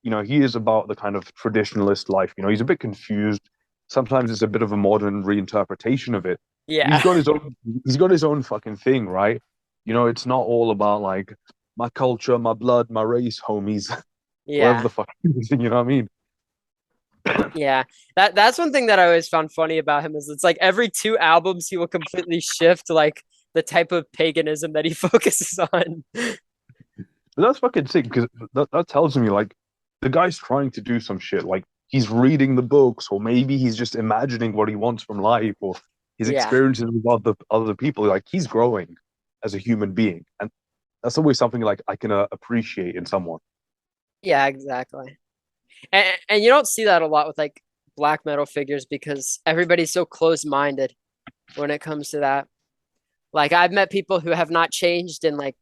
he is about the kind of traditionalist life. He's a bit confused. Sometimes it's a bit of a modern reinterpretation of it. But Yeah. he's got his own fucking thing, right? It's not all about like my culture, my blood, my race, homies, whatever Yeah. the fuck, you know what I mean? Yeah. That's one thing that I always found funny about him is it's like every two albums he will completely shift like the type of paganism that he focuses on. But that's fucking sick because that tells me like the guy's trying to do some shit. Like he's reading the books, or maybe he's just imagining what he wants from life, or his Yeah. experiences with other people. Like he's growing as a human being, and that's always something like I can appreciate in someone. Yeah, exactly. And you don't see that a lot with like black metal figures because everybody's so close-minded when it comes to that. Like I've met people who have not changed in like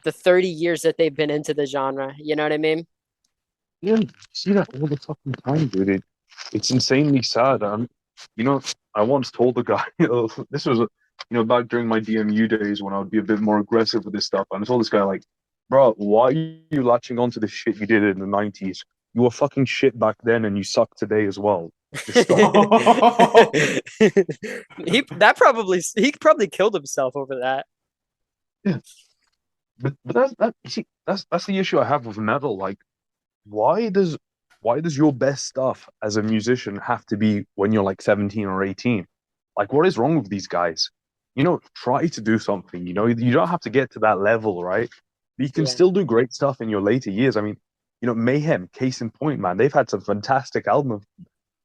the 30 years that they've been into the genre. You know what I mean? Yeah, you see that all the fucking time, dude. It's insanely sad. I once told the guy, this was, back during my DMU days when I would be a bit more aggressive with this stuff. And I told this guy, like, bro, why are you latching onto the shit you did in the 90s? You were fucking shit back then and you suck today as well. Just stop. He probably killed himself over that. Yeah. but that's the issue I have with metal. Like, why does why does your best stuff as a musician have to be when you're like 17 or 18? Like, what is wrong with these guys? Try to do something. You don't have to get to that level, right? But you can Yeah. still do great stuff in your later years. I mean, Mayhem, case in point, man, they've had some fantastic albums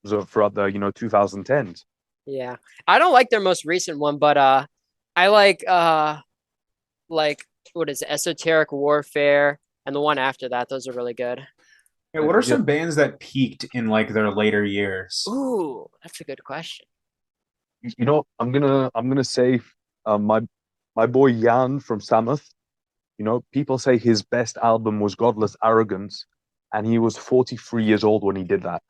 throughout the 2010s. Yeah. I don't like their most recent one, but I like what is it, Esoteric Warfare and the one after that. Those are really good. Yeah, what are Yeah, some bands that peaked in like their later years? Ooh, that's a good question. I'm gonna say, my boy Jan from Samoth. People say his best album was Godless Arrogance, and he was 43 years old when he did that.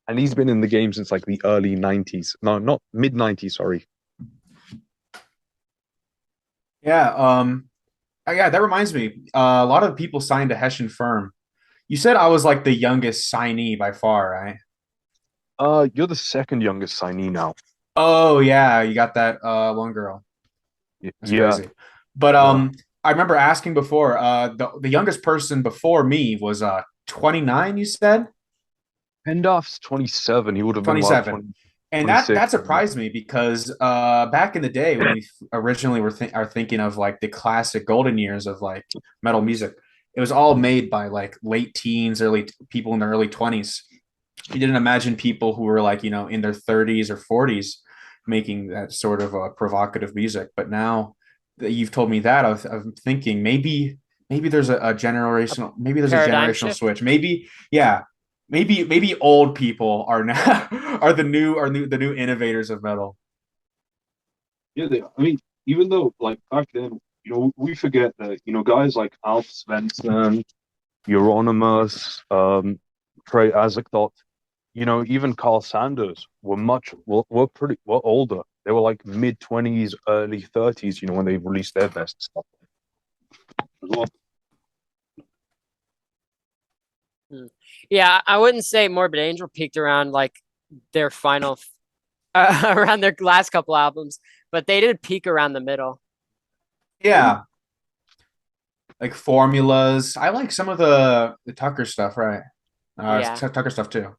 And he's been in the game since like the early 90s. No, not mid 90s, sorry. Yeah, yeah, that reminds me. A lot of people signed to Hessian firm. You said I was like the youngest signee by far, right? You're the second youngest signee now. Oh yeah, you got that one girl. That's Yeah, crazy. But no. I remember asking before, the youngest person before me was 29, you said? Pendarth's 27. He would have been about 27. 20, And that 26. surprised me because back in the day when we originally are thinking of like the classic golden years of like metal music, it was all made by like late teens, early people in their early 20s. You didn't imagine people who were like, in their 30s or 40s making that sort of provocative music. But now that you've told me that, I'm thinking maybe there's a A generational maybe there's a paradigm generational shift. switch. Maybe yeah, maybe old people are now the new innovators of metal. Yeah, I mean, even though like back then, we forget that, guys like Alf Svensson, Euronymous, Trey Azagthot, even Carl Sanders were older. They were like mid 20s, early 30s, when they released their best stuff as well. Hmm. Yeah, I wouldn't say Morbid Angel peaked around like their final around their last couple albums, but they did peak around the middle. Yeah, like formulas. I like some of the Tucker stuff, right? Yeah. Tucker stuff too.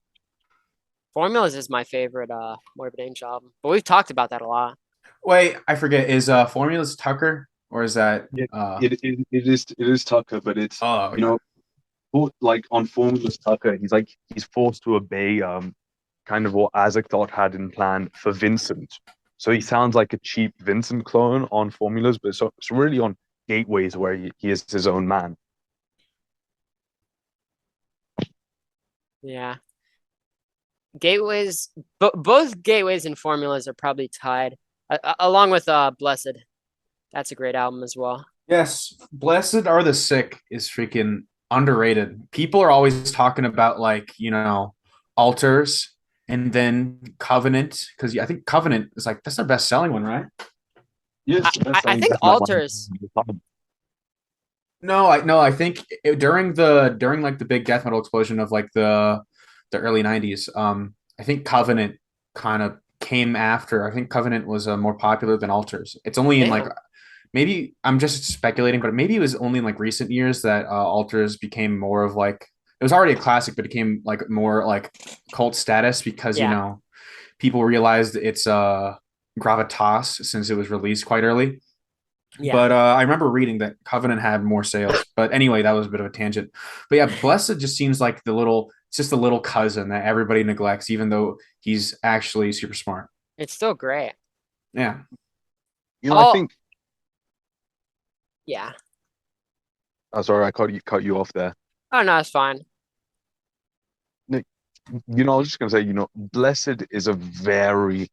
Formulas is my favorite Morbid Angel album. But we've talked about that a lot. Wait, I forget. Is formulas Tucker or is that Yeah, it is Tucker, but it's oh you yeah. know like on Formless Tucker, he's forced to obey kind of what Isaac thought had in plan for Vincent. So he sounds like a cheap Vincent clone on Formulas, but it's really on Gateways where he is his own man. Yeah. Gateways, both Gateways and Formulas are probably tied, along with Blessed. That's a great album as well. Yes, Blessed Are the Sick is freaking underrated. People are always talking about like, altars and then Covenant because I think Covenant is like that's their best selling one, right? Yes, I, the best I selling think death metal Altars. album. No, I think during like the big death metal explosion of like the early 90s, I think Covenant kind of came after. I think Covenant was more popular than Altars. It's only in like Damn. maybe I'm just speculating, but maybe it was only in like recent years that Altars became more of like it was already a classic, but it became like more like cult status because Yeah. people realized its gravitas since it was released quite early. Yeah. But I remember reading that Covenant had more sales. But anyway, that was a bit of a tangent. But yeah, Blessed just seems like it's just a little cousin that everybody neglects, even though he's actually super smart. It's still great. Yeah. I Oh, think. yeah. Sorry, I cut you off there. Oh, no, it's fine. No, I was just gonna say, Blessed is a very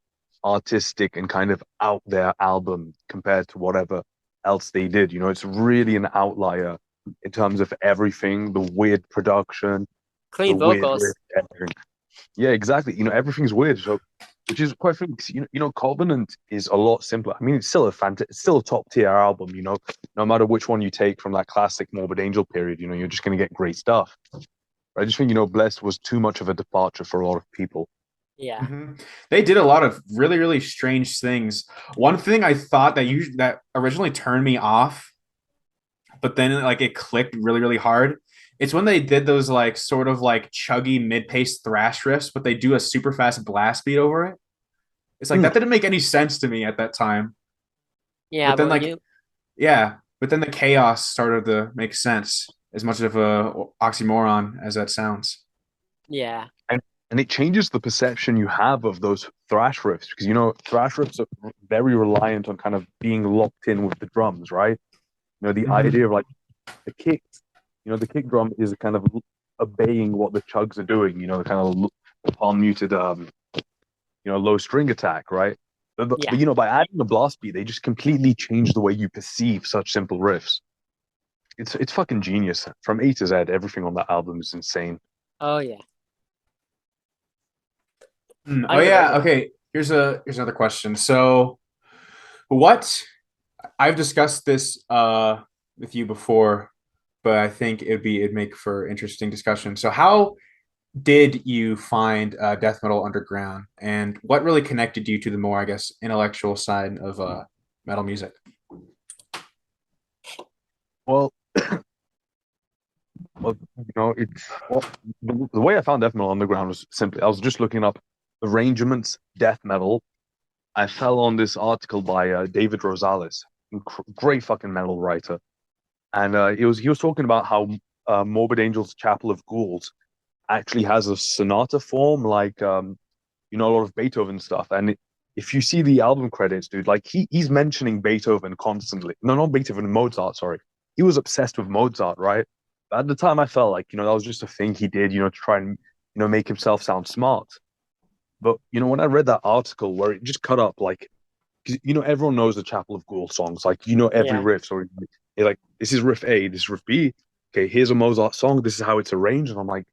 artistic and kind of out there album compared to whatever else they did. It's really an outlier in terms of everything, the weird production, the Clean weird vocals. riff, everything. Yeah, exactly. Everything's weird. So, which is quite funny because Covenant is a lot simpler. I mean, it's still a top tier album. No matter which one you take from that classic Morbid Angel period, you're just gonna get great stuff. I just think, Blessed was too much of a departure for a lot of people. Yeah. Mm-hmm. They did a lot of really, really strange things. One thing I thought that originally turned me off but then like it clicked really, really hard. It's when they did those like sort of like chuggy mid-paced thrash riffs, but they do a super fast blast beat over it. It's like Hmm. that didn't make any sense to me at that time. Yeah, But then but when like you yeah, but then the chaos started to make sense as much of a oxymoron as that sounds. yeah. And and it changes the perception you have of those thrash riffs because thrash riffs are very reliant on kind of being locked in with the drums, right? The Mm-hmm. idea of like the kick, the kick drum is kind of obeying what the chugs are doing, the kind of palm muted low string attack, right? But, Yeah. by adding the blast beat, they just completely change the way you perceive such simple riffs. It's fucking genius. From A to Z, everything on that album is insane. Oh yeah. Oh yeah, Underrated. okay. Here's another question. So what I've discussed this with you before, but I think it'd make for interesting discussion. So how did you find death metal underground, and what really connected you to the more, I guess, intellectual side of metal music? Well, the way I found death metal underground was simply I was just looking up arrangements death metal. I fell on this article by David Rosales, great fucking metal writer, and he was talking about how Morbid Angel's Chapel of Ghouls actually has a sonata form, like a lot of Beethoven stuff. And if you see the album credits, dude, like he's mentioning Beethoven constantly. No, not Beethoven, Mozart. Sorry, he was obsessed with Mozart, right? But at the time, I felt like that was just a thing he did, to try and make himself sound smart. But when I read that article where it just cut up like, 'cause, everyone knows the Chapel of Ghouls songs, like every Yeah. riff. So you're like, this is riff A, this is riff B. Okay, here's a Mozart song. This is how it's arranged, and I'm like,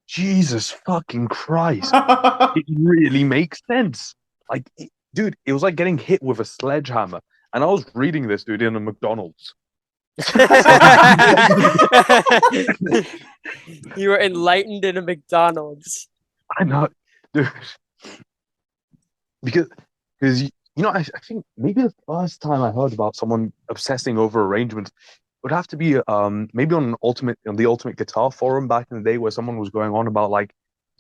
Jesus fucking Christ, it really makes sense. Like, dude, it was like getting hit with a sledgehammer. And I was reading this, dude, in a McDonald's. You were enlightened in a McDonald's. I know, dude, because I think maybe the first time I heard about someone obsessing over arrangements would have to be maybe on the Ultimate Guitar Forum back in the day where someone was going on about like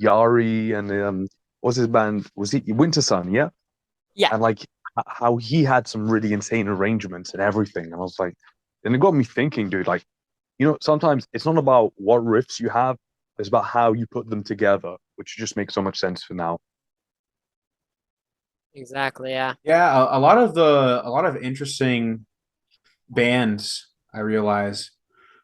Yari and what's his band? Was he Winter Sun? Yeah, Yeah, and like how he had some really insane arrangements and everything. And I was like, and it got me thinking, dude, like, sometimes it's not about what riffs you have, it's about how you put them together, which just makes so much sense for now. exactly. Yeah. Yeah, a lot of interesting bands. I realize.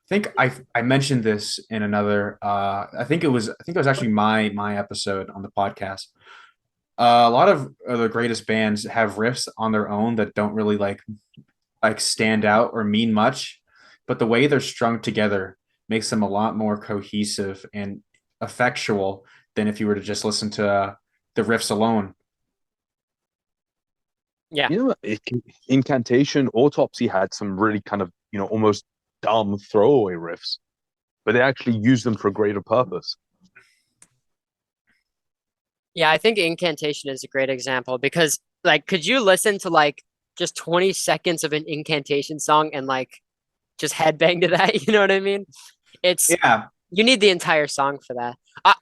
I think I mentioned this in another. I think it was actually my episode on the podcast. A lot of the greatest bands have riffs on their own that don't really like stand out or mean much, but the way they're strung together makes them a lot more cohesive and effectual than if you were to just listen to the riffs alone. Yeah. Incantation, Autopsy had some really kind of, almost dumb throwaway riffs, but they actually used them for a greater purpose. Yeah, I think incantation is a great example because like could you listen to like just 20 seconds of an incantation song and like just headbang to that, you know what I mean? It's Yeah, you need the entire song for that.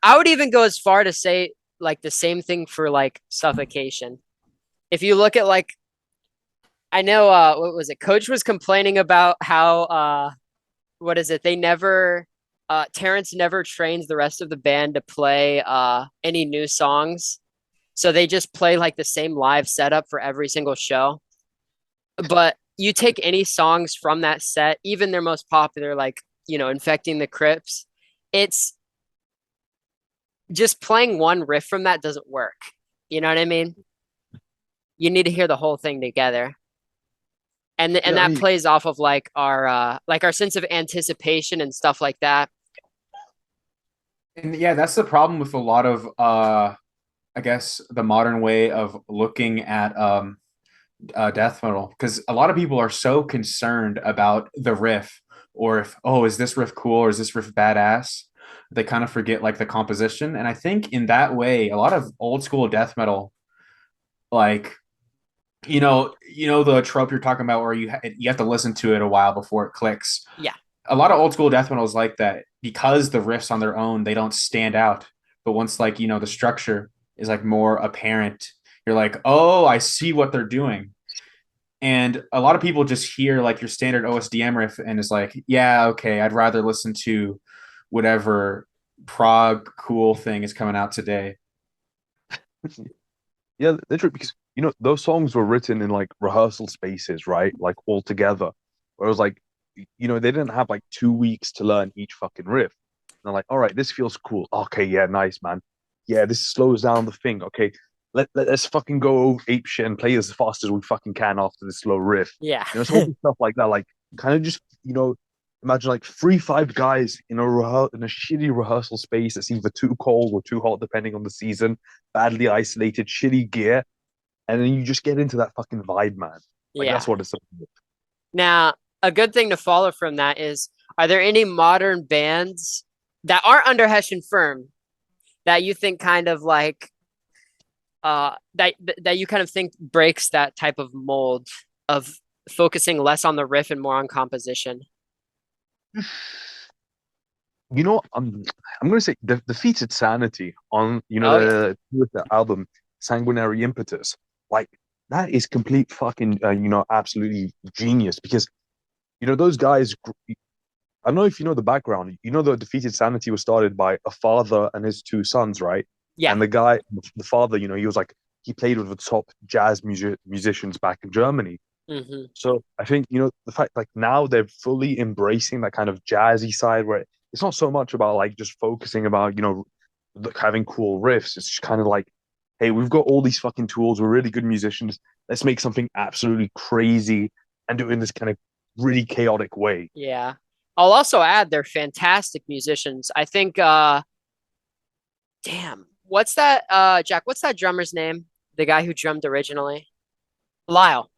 I would even go as far to say like the same thing for like suffocation. If you look at like I know what was it? Coach was complaining about how what is it? They never Terrence never trains the rest of the band to play any new songs. So they just play like the same live setup for every single show. But you take any songs from that set, even their most popular, like, Infecting the Crypts, it's just playing one riff from that doesn't work. You know what I mean? You need to hear the whole thing together. And Yeah, I that mean, plays off of like our sense of anticipation and stuff like that. and yeah, that's the problem with a lot of I guess the modern way of looking at death metal because a lot of people are so concerned about the riff or if is this riff cool or is this riff badass, they kind of forget like the composition. And I think in that way a lot of old school death metal like you know the trope you're talking about where you have to listen to it a while before it clicks. Yeah. A lot of old school death metal is like that because the riffs on their own they don't stand out. But once like the structure is like more apparent, you're like, oh, I see what they're doing. And a lot of people just hear like your standard OSDM riff and is like, yeah, okay, I'd rather listen to whatever prog cool thing is coming out today. Yeah, literally, because those songs were written in like rehearsal spaces, right? Like all together. Where it was like, they didn't have like 2 weeks to learn each fucking riff. And they're like, all right, this feels cool. Okay, yeah, nice, man. Yeah, this slows down the thing. Okay, let's fucking go ape shit and play as fast as we fucking can after this slow riff. Yeah. It's all this stuff like that. Like, kind of just, imagine like 3, 5 guys in a shitty rehearsal space that's either too cold or too hot, depending on the season, badly isolated, shitty gear, and then you just get into that fucking vibe, man. Like Yeah. that's what it's about. Now, a good thing to follow from that is, are there any modern bands that aren't under Hessian Firm that you think kind of like that you kind of think breaks that type of mold of focusing less on the riff and more on composition? I'm gonna say the defeated sanity on Oh yeah. the album Sanguinary Impetus. Like that is complete fucking absolutely genius because those guys. I don't know if you know the background. The defeated sanity was started by a father and his 2 sons, right? Yeah. And the father, he was like he played with the top jazz musicians back in Germany. Hmm. So I think, the fact like now they're fully embracing that kind of jazzy side where it's not so much about like just focusing about, having cool riffs. It's just kind of like, hey, we've got all these fucking tools. We're really good musicians. Let's make something absolutely crazy and do it in this kind of really chaotic way. Yeah. I'll also add they're fantastic musicians. I think damn, what's that Jack, what's that drummer's name? The guy who drummed originally? Lyle.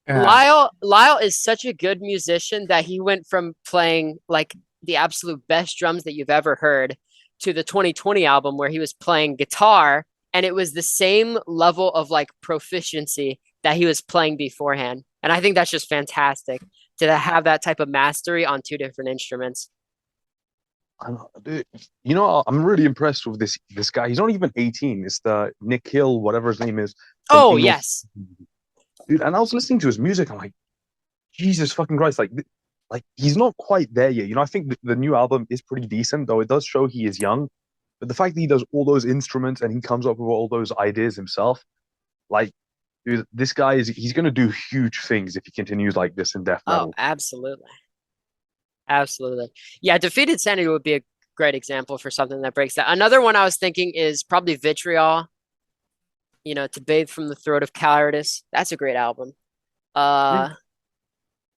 Yeah. Lyle is such a good musician that he went from playing like the absolute best drums that you've ever heard to the 2020 album where he was playing guitar and it was the same level of like proficiency that he was playing beforehand. And I think that's just fantastic to have that type of mastery on two different instruments. Dude, I'm really impressed with this guy. He's not even 18. It's the Nick Hill, whatever his name is, from Oh, Anal. yes. Dude, and I was listening to his music. I'm like, Jesus fucking Christ! Like he's not quite there yet. I think the new album is pretty decent, though it does show he is young. But the fact that he does all those instruments and he comes up with all those ideas himself, like, dude, this guy he's gonna do huge things if he continues like this in death Oh, metal. absolutely. Absolutely. Yeah, Defeated Sanity would be a great example for something that breaks that. Another one I was thinking is probably Vitriol, To Bathe from the Throat of Cowardice. That's a great album. Yeah. Uh,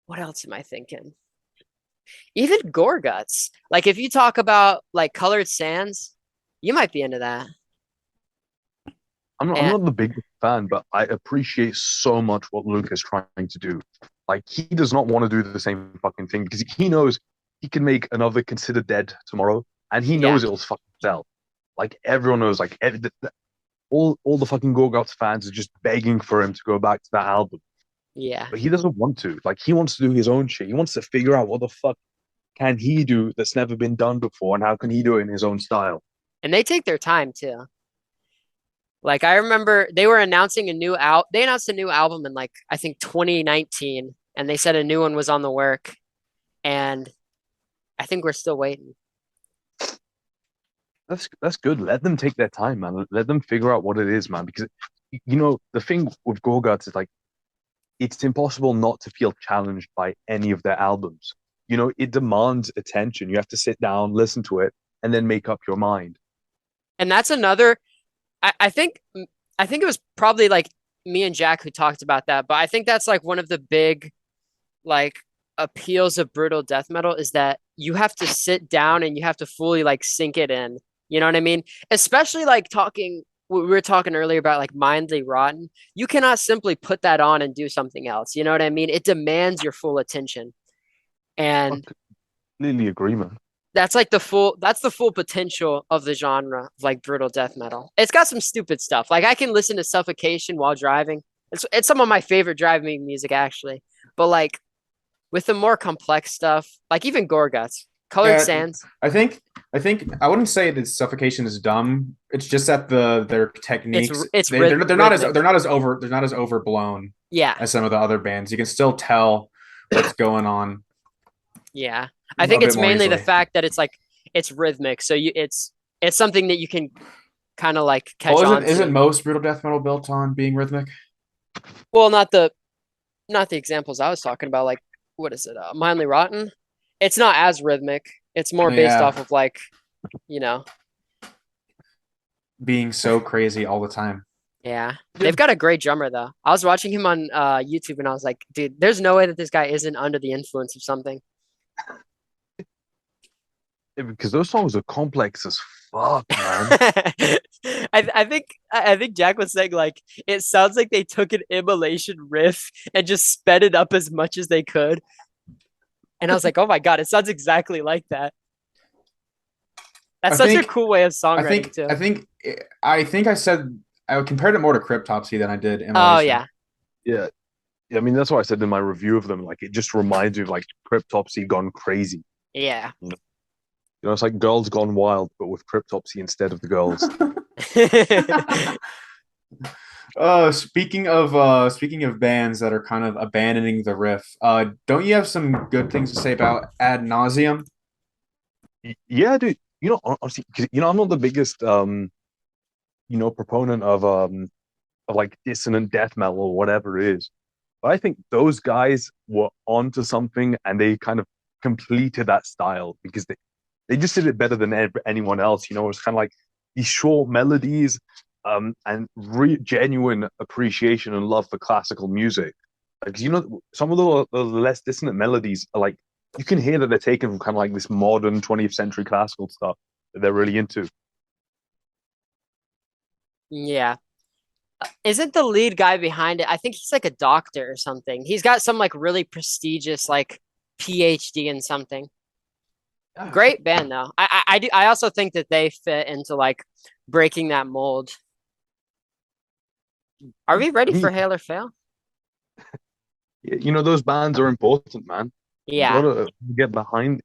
what else am I thinking? Even Gorguts. Like if you talk about like Colored Sands, you might be into that. I'm And not the biggest fan, but I appreciate so much what Luke is trying to do. Like he does not want to do the same fucking thing because he knows he can make another Consider Dead tomorrow, and he yeah, knows it'll fucking sell. Like everyone knows, like all the fucking Gorguts fans are just begging for him to go back to that album, yeah. but he doesn't want to. Like he wants to do his own shit. He wants to figure out what the fuck can he do that's never been done before, and how can he do it in his own style. And they take their time too. Like I remember they were announcing a new out. They announced a new album in like I think 2019, and they said a new one was on the work. And I think we're still waiting. That's good. Let them take their time, man. Let them figure out what it is, man. Because the thing with Gorguts is like it's impossible not to feel challenged by any of their albums. It demands attention. You have to sit down, listen to it, and then make up your mind. And that's another. I think it was probably like me and Jack who talked about that, but I think that's like one of the big like appeals of brutal death metal is that you have to sit down and you have to fully like sink it in. You know what I mean? Especially like talking we were talking earlier about like mindly rotten. You cannot simply put that on and do something else. You know what I mean? It demands your full attention. I And completely agree, man. that's the full potential of the genre of like brutal death metal. It's got some stupid stuff. Like I can listen to Suffocation while driving. It's some of my favorite driving music actually. But like with the more complex stuff, like even Gorguts, Colored Yeah, Sands, I think I think I wouldn't say that suffocation is dumb. It's just that their techniques rhythmic. they're not as overblown Yeah, as some of the other bands. You can still tell what's going on yeah. I a think bit it's more mainly the easily. fact that it's rhythmic. So it's something that you can kind of like Well, catch on isn't to. most brutal death metal built on being rhythmic? Well, not the examples I was talking about. Like what is it? Mindly Rotten. It's not as rhythmic. It's more based Yeah, off of like you know. being so crazy all the time. Yeah, Yeah, they've got a great drummer though. I was watching him on YouTube and I was like, dude, there's no way that this guy isn't under the influence of something. because those songs are complex as fuck, man. I think Jack was saying like it sounds like they took an immolation riff and just sped it up as much as they could. And I was like, oh my God, it sounds exactly like that. That's I such a think cool way of I songwriting think too. I think I think I said I compared it more to Cryptopsy than I did Oh Immolation. yeah. Yeah, I mean that's why I said in my review of them, like it just reminds me of like Cryptopsy gone crazy. Yeah. You know, it's like Girls Gone Wild, but with Cryptopsy instead of the girls. Speaking of bands that are kind of abandoning the riff, don't you have some good things to say about Ad Nauseum? Yeah, dude. You know, honestly, 'cause, you know, I'm not the biggest proponent of like dissonant death metal or whatever it is. But I think those guys were onto something and they kind of completed that style because they just did it better than anyone else. You know, it's kind of like these short melodies, and genuine appreciation and love for classical music. Like, you know, some of the less dissonant melodies are like, you can hear that they're taken from kind of like this modern 20th century classical stuff that they're really into. Yeah. Isn't the lead guy behind it? I think he's like a doctor or something. He's got some like really prestigious like PhD in something. Yeah. Great band though. I also think that they fit into like breaking that mold. Are we I ready mean, for Hail or Fail? you know, those bands are important, man. You Yeah. gotta get behind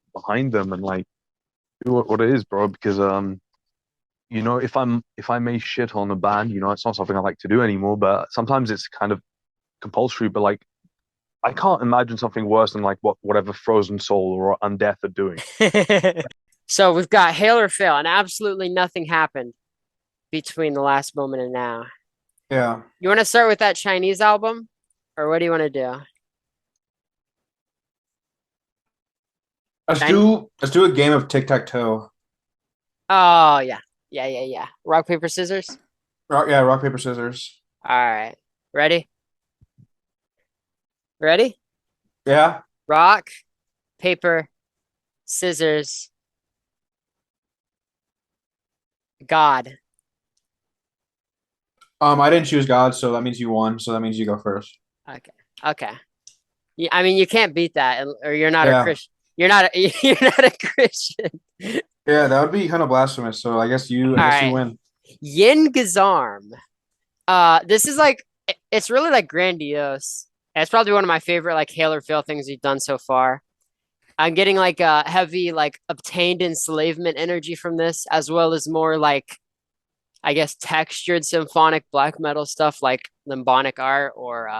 them and like do what it is, bro. Because you know, if I may shit on a band, you know, it's not something I like to do anymore. But sometimes it's kind of compulsory. But like, I can't imagine something worse than like whatever Frozen Soul or Undeath are doing. So we've got Hail or Fail, and absolutely nothing happened between the last moment and now. Yeah. You want to start with that Chinese album, or what do you want to do? Chinese? Let's do a game of tic tac toe. Oh yeah, yeah. Rock paper scissors. Rock paper scissors. All right, ready? Ready? Yeah. Rock, paper, scissors. God. I didn't choose God, so that means you won. So that means you go first. Okay. Okay. Yeah, I mean, you can't beat that, or you're not a Yeah. Christian. You're not a you're not a Christian. Yeah, that would be kind of blasphemous. So I All guess you right. win. Yin Gazarm. This is like it's really like grandiose. It's probably one of my favorite like Hail or Fail things we've done so far. I'm getting like a heavy like obtained enslavement energy from this, as well as more like I guess textured symphonic black metal stuff like Limbic Art or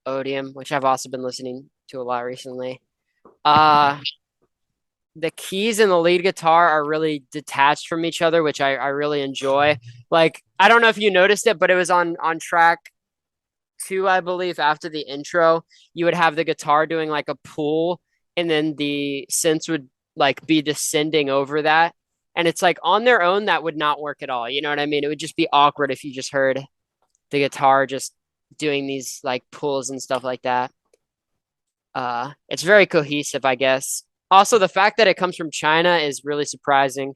Odium, which I've also been listening to a lot recently. Uh the keys and the lead guitar are really detached from each other, which I really enjoy. Like I don't know if you noticed it, but it was on track two, I believe, after the intro, you would have the guitar doing like a pull, and then the synths would like be descending over that. And it's like on their own, that would not work at all. You know what I mean? It would just be awkward if you just heard the guitar just doing these like pulls and stuff like that. It's very cohesive, I guess. Also, the fact that it comes from China is really surprising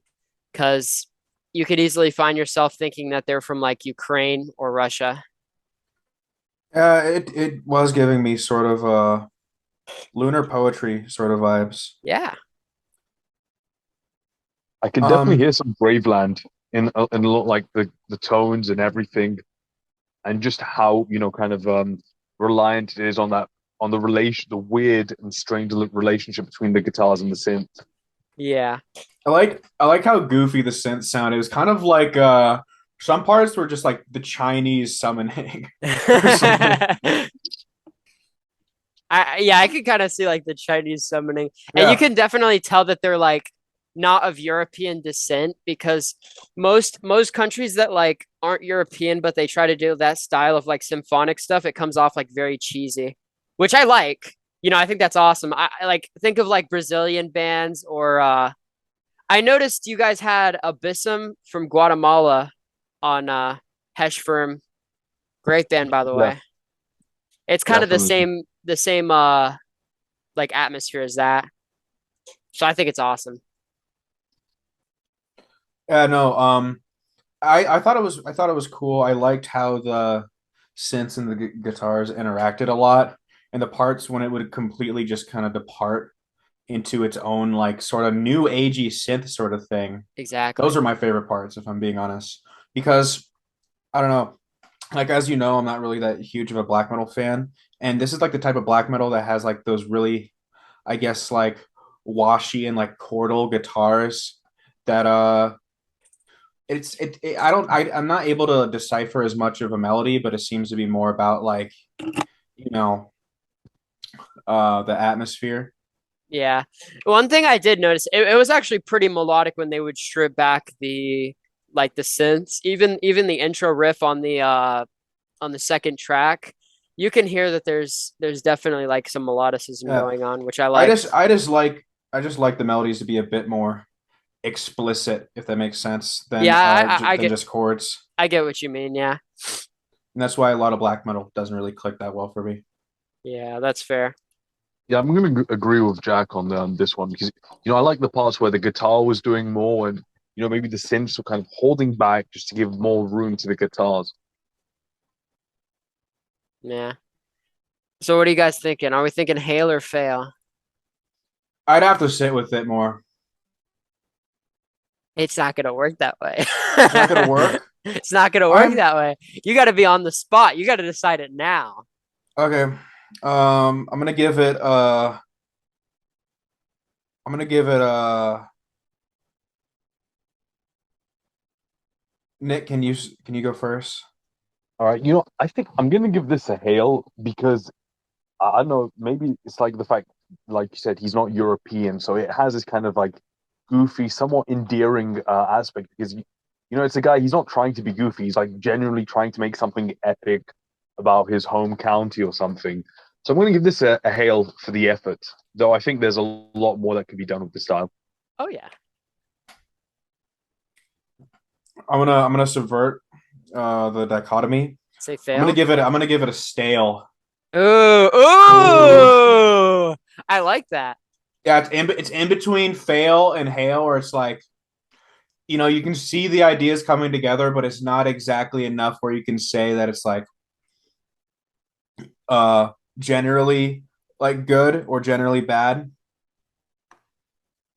because you could easily find yourself thinking that they're from like Ukraine or Russia. It was giving me sort of lunar poetry sort of vibes. Yeah. I can definitely Um, hear some Graveland in a lot like the tones and everything. and just how, kind of reliant it is on the relation, the weird and strange relationship between the guitars and the synth. Yeah. I like how goofy the synth sound. It was kind of like some parts were just like the Chinese summoning or something. Yeah, I could kind of see like the Chinese summoning, and you Yeah. can definitely tell that they're like not of European descent because most countries that like aren't European but they try to do that style of like symphonic stuff, it comes off like very cheesy, which I like. I think that's awesome. I like think of like Brazilian bands or I noticed you guys had Abyssum from Guatemala on Hesh Firm. Great band by the Yeah, way. It's kind of the definitely. same like atmosphere as that. So I think it's awesome. Yeah, no, I thought it was cool. I liked how the synths and the guitars interacted a lot, and the parts when it would completely just kind of depart into its own like sort of new agey synth sort of thing. Those Exactly. are my favorite parts, if I'm being honest, because I don't know, like as you know, I'm not really that huge of a black metal fan, and this is like the type of black metal that has like those really, I guess, like washy and like chordal guitars that I don't I'm not able to decipher as much of a melody, but it seems to be more about like, you know, the atmosphere. Yeah. One thing I did notice, it was actually pretty melodic when they would strip back the like the synths, even the intro riff on the second track. You can hear that there's definitely like some melodicism Yeah. going on, which I I like. just I just like I just like the melodies to be a bit more explicit, if that makes sense, Yeah, I than get just chords. I get what you mean. Yeah. And that's why a lot of black metal doesn't really click that well for me. Yeah, that's fair. Yeah, I'm going to agree with Jack on this one because I like the parts where the guitar was doing more and maybe the synths were kind of holding back just to give more room to the guitars. Yeah. So what are you guys thinking? Are we thinking hail or fail? I'd have to sit with it more. It's not gonna work that way. It's not gonna work. It's not gonna work I'm that way. You got to be on the spot. You got to decide it now. okay. I'm gonna give it I'm gonna give it Nick, can you go first? All right, I think I'm going to give this a hail because I don't know, maybe it's like the fact, like you said, he's not European, so it has this kind of like goofy, somewhat endearing aspect because it's a guy. He's not trying to be goofy. He's like genuinely trying to make something epic about his home county or something. So I'm going to give this a hail for the effort, though I think there's a lot more that could be done with the style. Oh yeah. I'm gonna subvert the dichotomy. Say I'm gonna fail. give it I'm gonna give it a stale. Ooh, Ooh. ooh. I like that. Yeah, it's in between fail and hail, where it's like, you can see the ideas coming together, but it's not exactly enough where you can say that it's like uh generally like good or generally bad.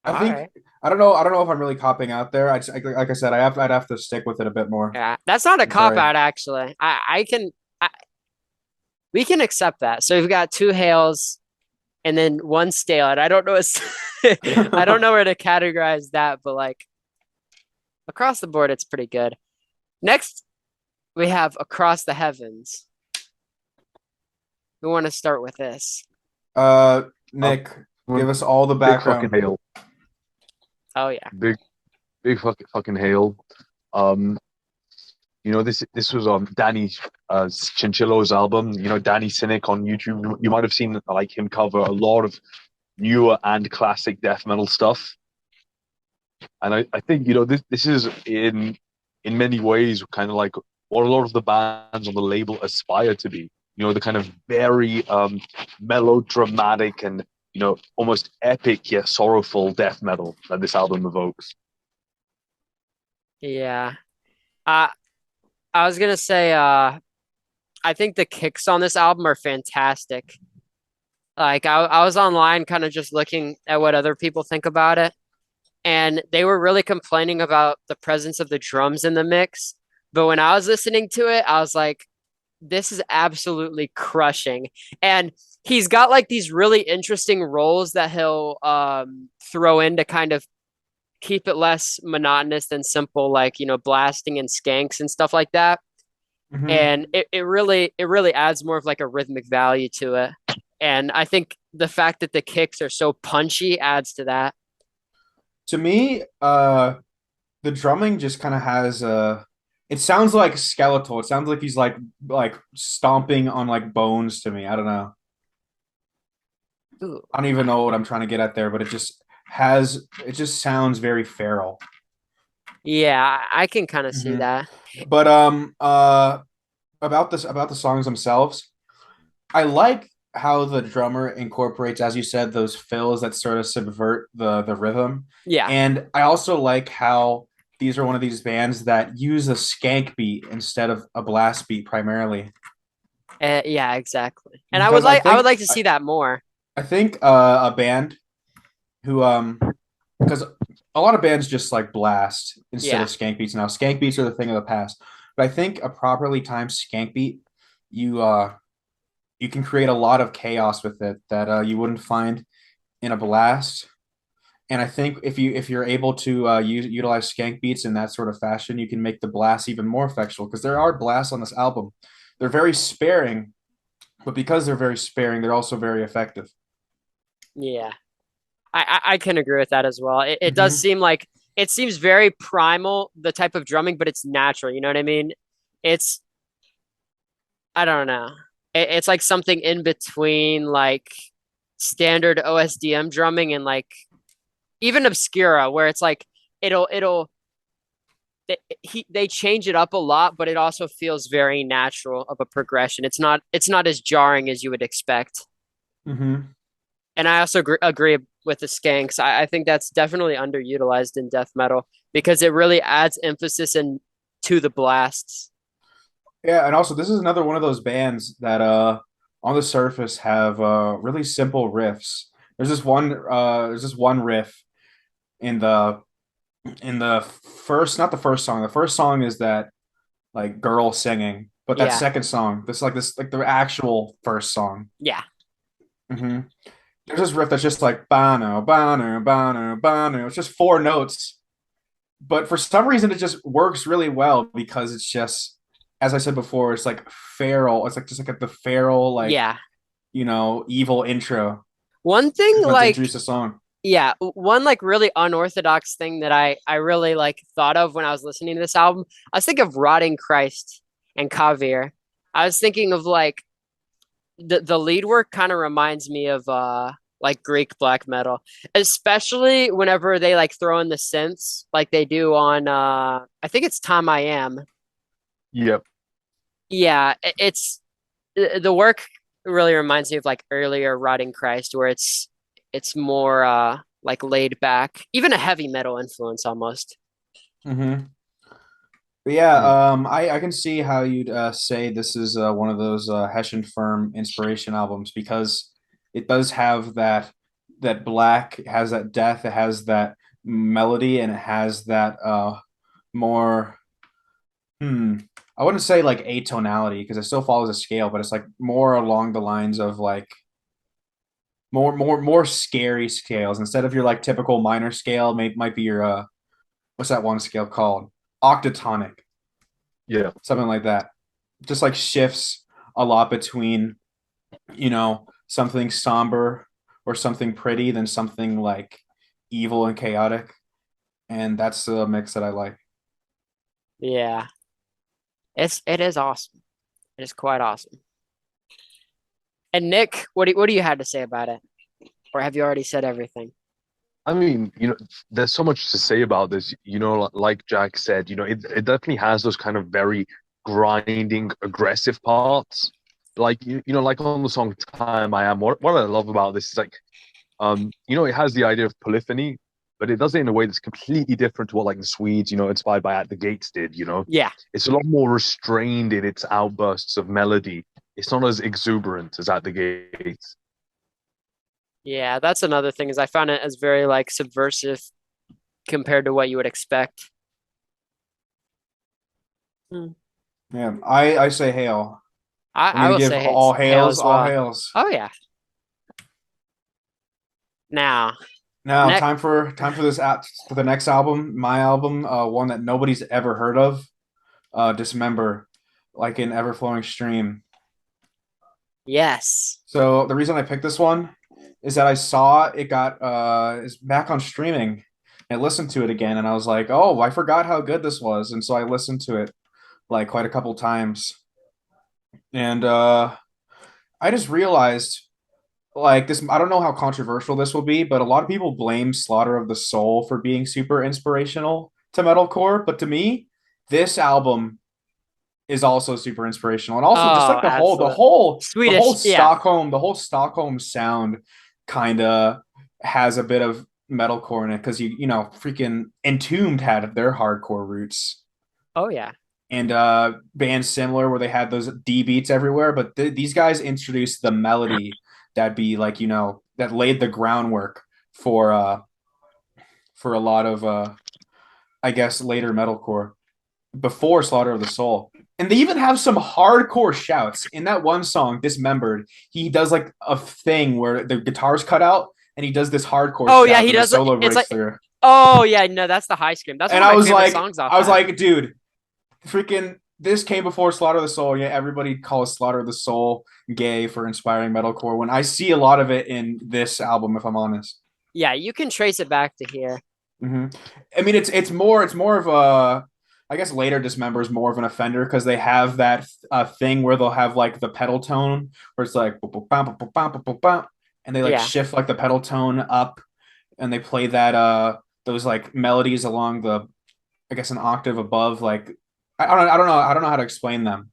I All think right. I don't know if I'm really copping out there. Like I said, I'd have to stick with it a bit more. Yeah, that's not a I'm cop sorry. out actually. I can we can accept that. So we've got two hails and then one stale. And I don't know I don't know where to categorize that, but like across the board it's pretty good. Next we have Across the Heavens. We want to start with this. Um, Nick, give us all the big fucking background. hail, Oh yeah. big big fucking hail. Um, this was on Danny Chinchillo's album. Danny Cynic on YouTube. You might have seen like him cover a lot of newer and classic death metal stuff. And I think this is in many ways kind of like what a lot of the bands on the label aspire to be. The kind of very melodramatic and almost epic yet sorrowful death metal that this album evokes. Yeah. Uh I was gonna say I think the kicks on this album are fantastic. Like I was online kind of just looking at what other people think about it, and they were really complaining about the presence of the drums in the mix. But when I was listening to it, I was like, this is absolutely crushing. And he's got like these really interesting roles that he'll throw in to kind of keep it less monotonous than simple, like, blasting and skanks and stuff like that. Hmm. And it really adds more of like a rhythmic value to it. And I think the fact that the kicks are so punchy adds to that. To me, the drumming just kind of has a. It sounds like skeletal. It sounds like he's like stomping on like bones to me. I don't know. Ooh. I don't even know what I'm trying to get at there, but it just sounds very feral. Yeah, I can kind of see Hmm. that. But about the songs themselves, I like how the drummer incorporates, as you said, those fills that sort of subvert the rhythm. Yeah. And I also like how these are one of these bands that use a skank beat instead of a blast beat primarily. Yeah, exactly. And I would Because like I would like to see that more. I think a band who because a lot of bands just like blast instead Yeah. of skank beats now. Skank beats are the thing of the past. But I think a properly timed skank beat, you you can create a lot of chaos with it that you wouldn't find in a blast. And I think if you're able to utilize skank beats in that sort of fashion, you can make the blasts even more effectual because there are blasts on this album. They're very sparing, but because they're very sparing, they're also very effective. Yeah. I can agree with that as well. It does Hmm. seem like it seems very primal, the type of drumming, but it's natural. You know what I mean? It's I don't know. It's like something in between like standard OSDM drumming and like even Obscura, where it's like it'll they change it up a lot, but it also feels very natural of a progression. It's not as jarring as you would expect. Hmm. And I also agree with the skanks. I think that's definitely underutilized in death metal because it really adds emphasis in to the blasts. Yeah, and also this is another one of those bands that on the surface have really simple riffs. There's this one riff in the first, not the first song. The first song is that like girl singing, but that Yeah, second song, this like the actual first song. yeah, Hmm. There's this riff that's just like bano bano bano bano. It's just four notes, but for some reason it just works really well because it's just, as I said before, it's like feral. It's like just like the feral like yeah. evil intro One thing meant to like introduce the song. yeah, one like really unorthodox thing that I really like thought of when I was listening to this album. I was thinking of Rotting Christ and Kavir. I was thinking of like the lead work kind of reminds me of like Greek black metal, especially whenever they like throw in the synths like they do on I think it's Time I Am. Yep. Yeah, the work really reminds me of like earlier Rotting Christ where it's more like laid back, even a heavy metal influence almost. Hmm. But yeah, Hmm. I can see how you'd say this is one of those Hessian firm inspiration albums because it does have that black, it has that death, it has that melody, and it has that more hmm. I wouldn't say like atonality because it still follows a scale, but it's like more along the lines of like more scary scales instead of your like typical minor scale. Might be your what's that one scale called? Octatonic, Yeah. something like that. Just like shifts a lot between something somber or something pretty than something like evil and chaotic, and that's the mix that I like. Yeah, it is awesome. It is quite awesome. And Nick, what do you have to say about it? Or have you already said everything? I mean, there's so much to say about this. Like Jack said, it definitely has those kind of very grinding, aggressive parts. Like like on the song "Time I Am." What I love about this is like, it has the idea of polyphony, but it does it in a way that's completely different to what like the Swedes, inspired by At the Gates did. Yeah. It's a lot more restrained in its outbursts of melody. It's not as exuberant as At the Gates. Yeah, that's another thing is I found it as very like subversive compared to what you would expect. Hmm. Yeah, I say hail. I'm I gonna will give say it's Hail as all well. hails. Oh yeah. Now, Now, next. time for this for the next album, my album, one that nobody's ever heard of, Dismember, like an ever flowing stream. Yes. So the reason I picked this one is that I saw it got is back on streaming. I listened to it again and I was like, oh, I forgot how good this was, and so I listened to it like quite a couple times, and I just realized like this. I don't know how controversial this will be, but a lot of people blame Slaughter of the Soul for being super inspirational to metalcore, but to me, this album is also super inspirational, and also just Oh, like absolutely. Swedish. Yeah. The whole Stockholm sound kind of has a bit of metalcore in it because you know freaking Entombed had their hardcore roots, Oh yeah. and bands similar where they had those D beats everywhere, but these guys introduced the melody that be like you know that laid the groundwork for a lot of I guess later metalcore before Slaughter of the Soul. And they even have some hardcore shouts in that one song, Dismembered. He does like a thing where the guitar's cut out and he does this hardcore Oh yeah, shout he and the does. solo It's breaks like. through. Oh yeah, no, that's the high scream. That's one And of my favorite songs off I was that. like, dude, freaking this came before Slaughter of the Soul. Yeah, everybody calls Slaughter of the Soul gay for inspiring metalcore when I see a lot of it in this album, if I'm honest. Yeah, you can trace it back to here. Hmm. I mean, it's more of a I guess later Dismember is more of an offender because they have that thing where they'll have like the pedal tone where it's like boop, boop, bam, boop, boop, bam, boop, boop, bam, and they like Yeah. shift like the pedal tone up and they play that those like melodies along the I guess an octave above like I don't know how to explain them.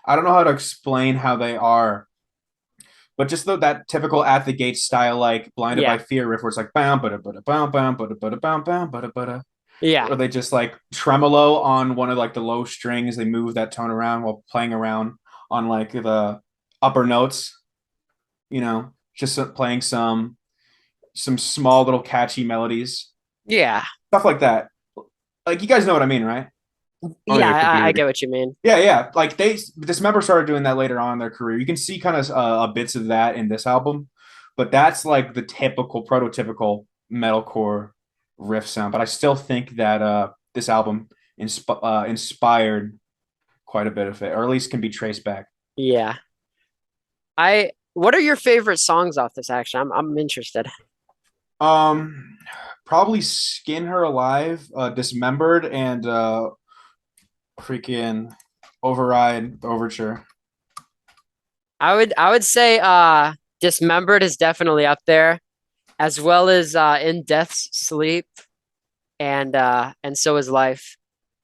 I don't know how to explain how they are, but just that typical at the gate style like blinded by Yeah. fear riff where it's like bam bada bada bam bam bada bada bam bam bada bada Yeah. or they just like tremolo on one of like the low strings. They move that tone around while playing around on like the upper notes, you know, just playing some small little catchy melodies, Yeah. stuff like that. Like you guys know what I mean, right? Oh Yeah, yeah, I completely. get what you mean. Yeah, yeah. Like they Dismember started doing that later on in their career. You can see kind of bits of that in this album, but that's like the typical prototypical metalcore riff sound. But I still think that this album inspired quite a bit of it, or at least can be traced back. Yeah. What are your favorite songs off this actually? I'm interested. Um, Probably Skin Her Alive, Dismembered, and freaking Override Overture. I would say Dismembered is definitely up there, as well as In Death's Sleep and So Is Life.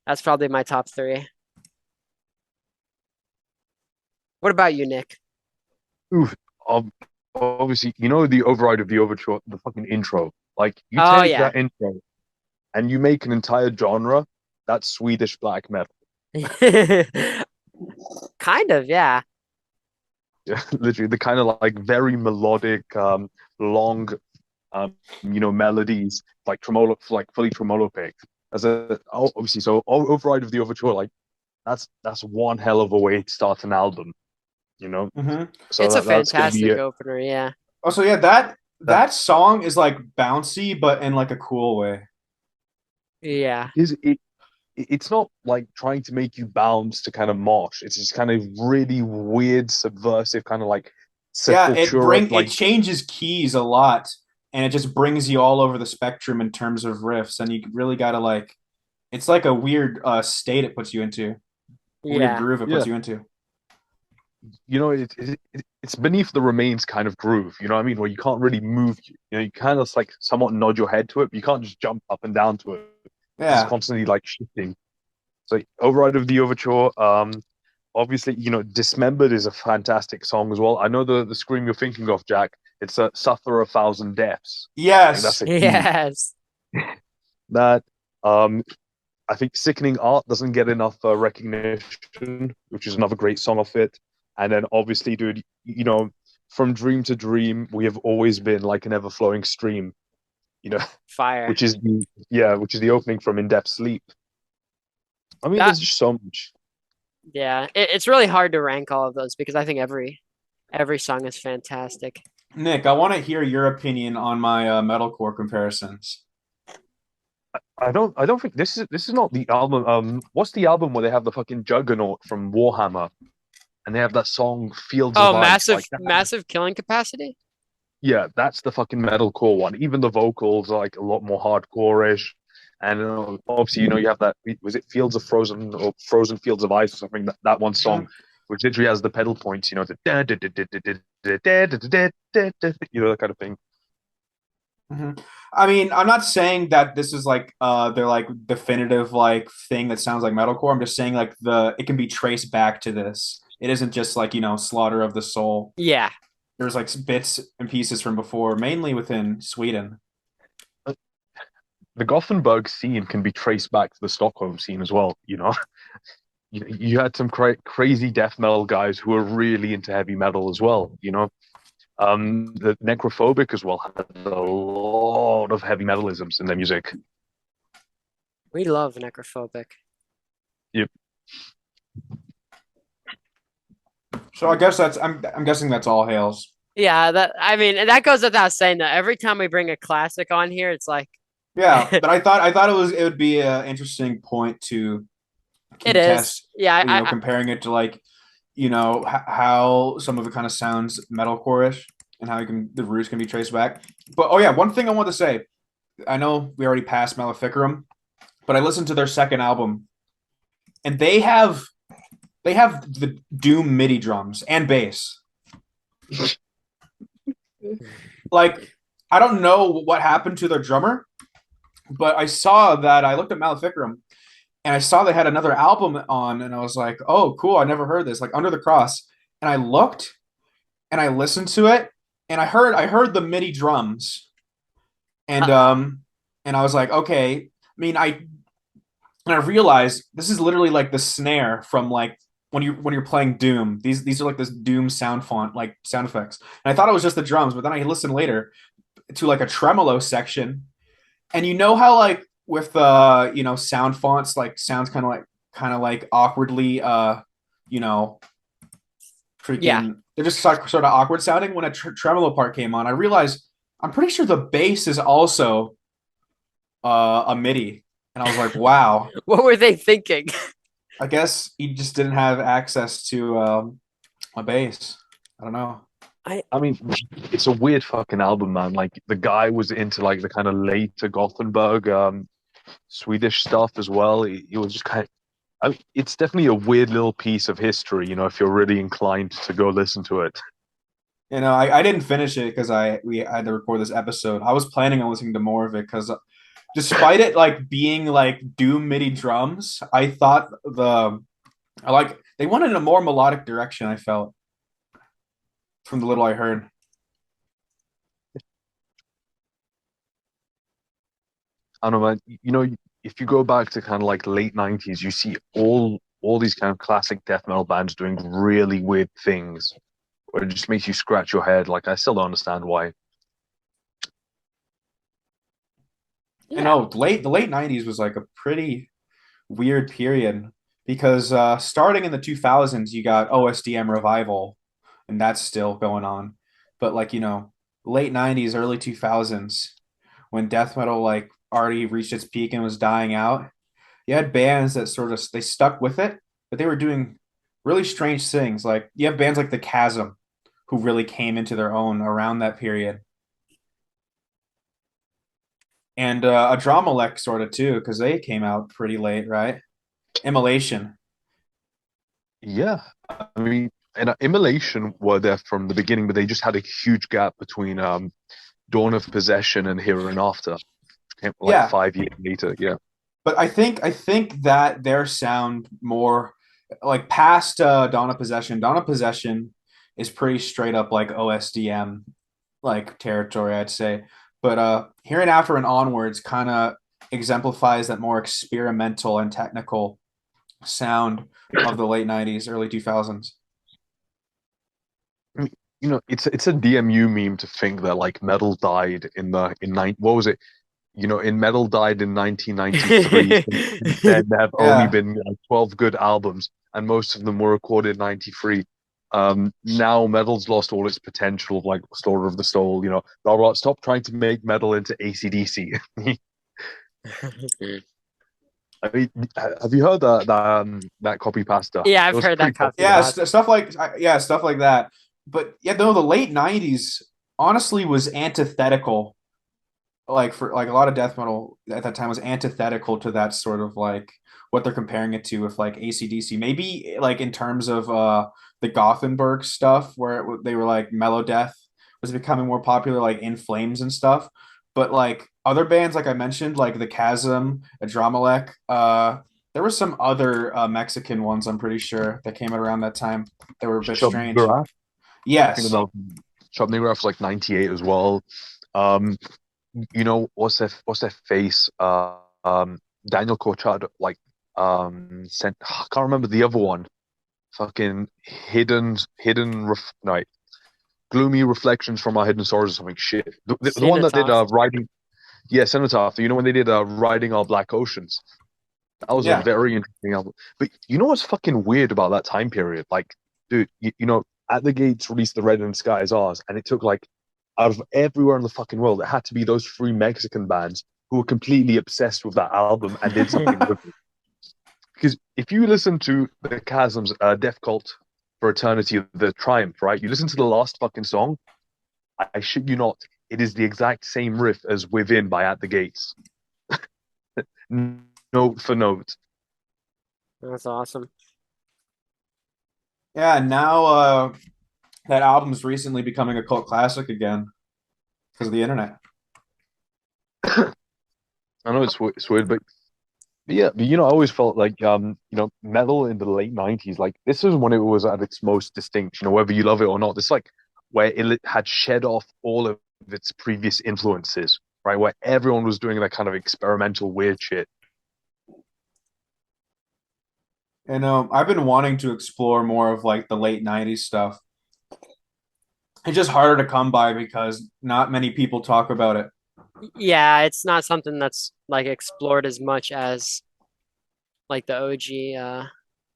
That's probably my top three. What about you, Nick? Oof. Um, Obviously, you know the override of the overture, the fucking intro. Like you Oh take yeah. that intro and you make an entire genre. That's Swedish black metal. Kind of, yeah. Yeah, literally the kind of like very melodic, long, melodies like tremolo, like fully tremolo picked. As a obviously, so override of the overture, like that's one hell of a way to start an album, you know. Mm-hmm. So It's a that's gonna be fantastic it. opener, yeah. Also, yeah, That that song is like bouncy, but in like a cool way. Yeah. is it. It's not like trying to make you bounce to kind of mosh. It's just kind of really weird, subversive, kind of like Yeah, Sepultura, it like changes keys a lot, and it just brings you all over the spectrum in terms of riffs, and you really gotta like. It's like a weird state it puts you into, weird Yeah. groove it yeah, puts you into. it's beneath the remains kind of groove. You know what I mean? Where you can't really move. You kind of like somewhat nod your head to it, but you can't just jump up and down to it. It's Yeah. constantly like shifting. So override of the overture. Obviously, Dismembered is a fantastic song as well. I know the scream you're thinking of, Jack. It's a Suffer a Thousand Deaths. Like that's Yes. a key. Yes. That I think Sickening Art doesn't get enough recognition, which is another great song of it. And then obviously, dude, from dream to dream, we have always been like an ever flowing stream, you know, Fire. which is the opening from In Depth Sleep. I mean, That there's just so much. Yeah, it's really hard to rank all of those because I think every song is fantastic. Nick, I want to hear your opinion on my metalcore comparisons. I don't think this is not the album. What's the album where they have the fucking Juggernaut from Warhammer and they have that song Fields Oh, of Ice like massive that? massive killing capacity. Yeah, that's the fucking metalcore one. Even the vocals are like a lot more hardcore-ish. And obviously, you have that. Was it Fields of Frozen or Frozen Fields of Ice or something? That one song, Mhm. which literally has the pedal points, the that kind of thing. Mhm. I mean, I'm not saying that this is like they're like definitive like thing that sounds like metalcore. I'm just saying like the it can be traced back to this. It isn't just like, Slaughter of the Soul. Yeah. There's like bits and pieces from before, mainly within Sweden. The Gothenburg scene can be traced back to the Stockholm scene as well. You had some crazy death metal guys who were really into heavy metal as well. The Necrophobic as well had a lot of heavy metalisms in their music. We love necrophobic. Yep. So I guess I'm guessing that's all hails. Yeah, that I mean, and that goes without saying that every time we bring a classic on here, it's like Yeah, it but I thought it would be an interesting point to is. contest, Yeah, comparing it to like, how some of it kind of sounds metalcore-ish and how the roots can be traced back. But oh yeah, one thing I want to say, I know we already passed Maleficarum, but I listened to their second album, and they have the Doom MIDI drums and bass. Like, I don't know what happened to their drummer, but I looked at Maleficarum and I saw they had another album on, and I was like, "Oh, cool! I never heard this." Like Under the Cross, and I looked and I listened to it, and I heard the MIDI drums, and uh, um, and I was like, "Okay." I realized this is literally like the snare from like when you're playing Doom. These are like this Doom sound font, like sound effects. And I thought it was just the drums, but then I listened later to like a tremolo section, and you know how like with sound fonts like sounds kind of like awkwardly you know yeah. freaking they're just sort of awkward sounding. When a tremolo part came on, I realized I'm pretty sure the bass is also a MIDI, and I was like, wow. What were they thinking? I guess he just didn't have access to a bass. I don't know. I I mean, it's a weird fucking album, man. Like the guy was into like the kind of later Gothenburg, Swedish stuff as well. He was just kind of. It's definitely a weird little piece of history, if you're really inclined to go listen to it. I didn't finish it because we had to record this episode. I was planning on listening to more of it because despite it like being like Doom MIDI drums, I thought I like they went in a more melodic direction. I felt from the little I heard. I don't know, man. If you go back to kind of like late '90s, you see all these kind of classic death metal bands doing really weird things, where it just makes you scratch your head. Like I still don't understand why. And yeah. no, the late '90s was like a pretty weird period because starting in the 2000s, you got OSDM revival, and that's still going on. But like late '90s, early 2000s, when death metal like already reached its peak and was dying out, you had bands that sort of they stuck with it, but they were doing really strange things. Like you have bands like the Chasm, who really came into their own around that period, and a Dramalek sort of too, because they came out pretty late, right? Immolation. Yeah, I mean, and Immolation were there from the beginning, but they just had a huge gap between Dawn of Possession and Here and After, like Yeah, 5 years later. Yeah. but I think that their sound more like past Dawn of Possession. Dawn of Possession is pretty straight up like OSDM like territory, I'd say. But Here and After and onwards kind of exemplifies that more experimental and technical sound of the late '90s, early 2000s. I mean, it's a DMU meme to think that like metal died in what was it? in metal died in 1993. Since then, there have only Yeah. been 12 good albums, and most of them were recorded in 93. Now metal's lost all its potential, like Slaughter of the Soul. Blah, blah, stop trying to make metal into AC/DC. I mean, have you heard that copy pasta? Yeah, It I've was heard that pretty copy popular. Stuff like stuff like that. But yeah, no, the late '90s honestly was antithetical. Like for like a lot of death metal at that time was antithetical to that sort of like what they're comparing it to with like AC/DC. Maybe like in terms of the Gothenburg stuff where they were like mellow death was becoming more popular, like In Flames and stuff. But like other bands, like I mentioned, like the Chasm, Adramelech, there were some other Mexican ones, I'm pretty sure, that came out around that time. They were a bit strange. Shub I think Yes. about Shub like 98 as well. Um, what's their face? Daniel Corchado, like sent. I can't remember the other one. Fucking no, gloomy reflections from our hidden stars or something. Shit, the one that did Cenotaph. riding. Yeah, Cenotaph. When they did riding our black oceans. That was a Yeah. very interesting album. But you know what's fucking weird about that time period? Like, dude, At the Gates released The Red and Sky is Ours, and it took like out of everywhere in the fucking world, it had to be those three Mexican bands who were completely obsessed with that album and did something with it. Because if you listen to the Chasms, Death Cult for Eternity, the Triumph, right? You listen to the last fucking song. I shit you not, it is the exact same riff as Within by At the Gates, note for note. That's awesome. Yeah, and now that album's recently becoming a cult classic again because of the internet. I know it's weird, but yeah, I always felt like metal in the late '90s, like this is when it was at its most distinct. Whether you love it or not, it's like where it had shed off all of its previous influences, right? Where everyone was doing that kind of experimental weird shit. And I've been wanting to explore more of like the late '90s stuff. It's just harder to come by because not many people talk about it. Yeah, it's not something that's like explored as much as like the OG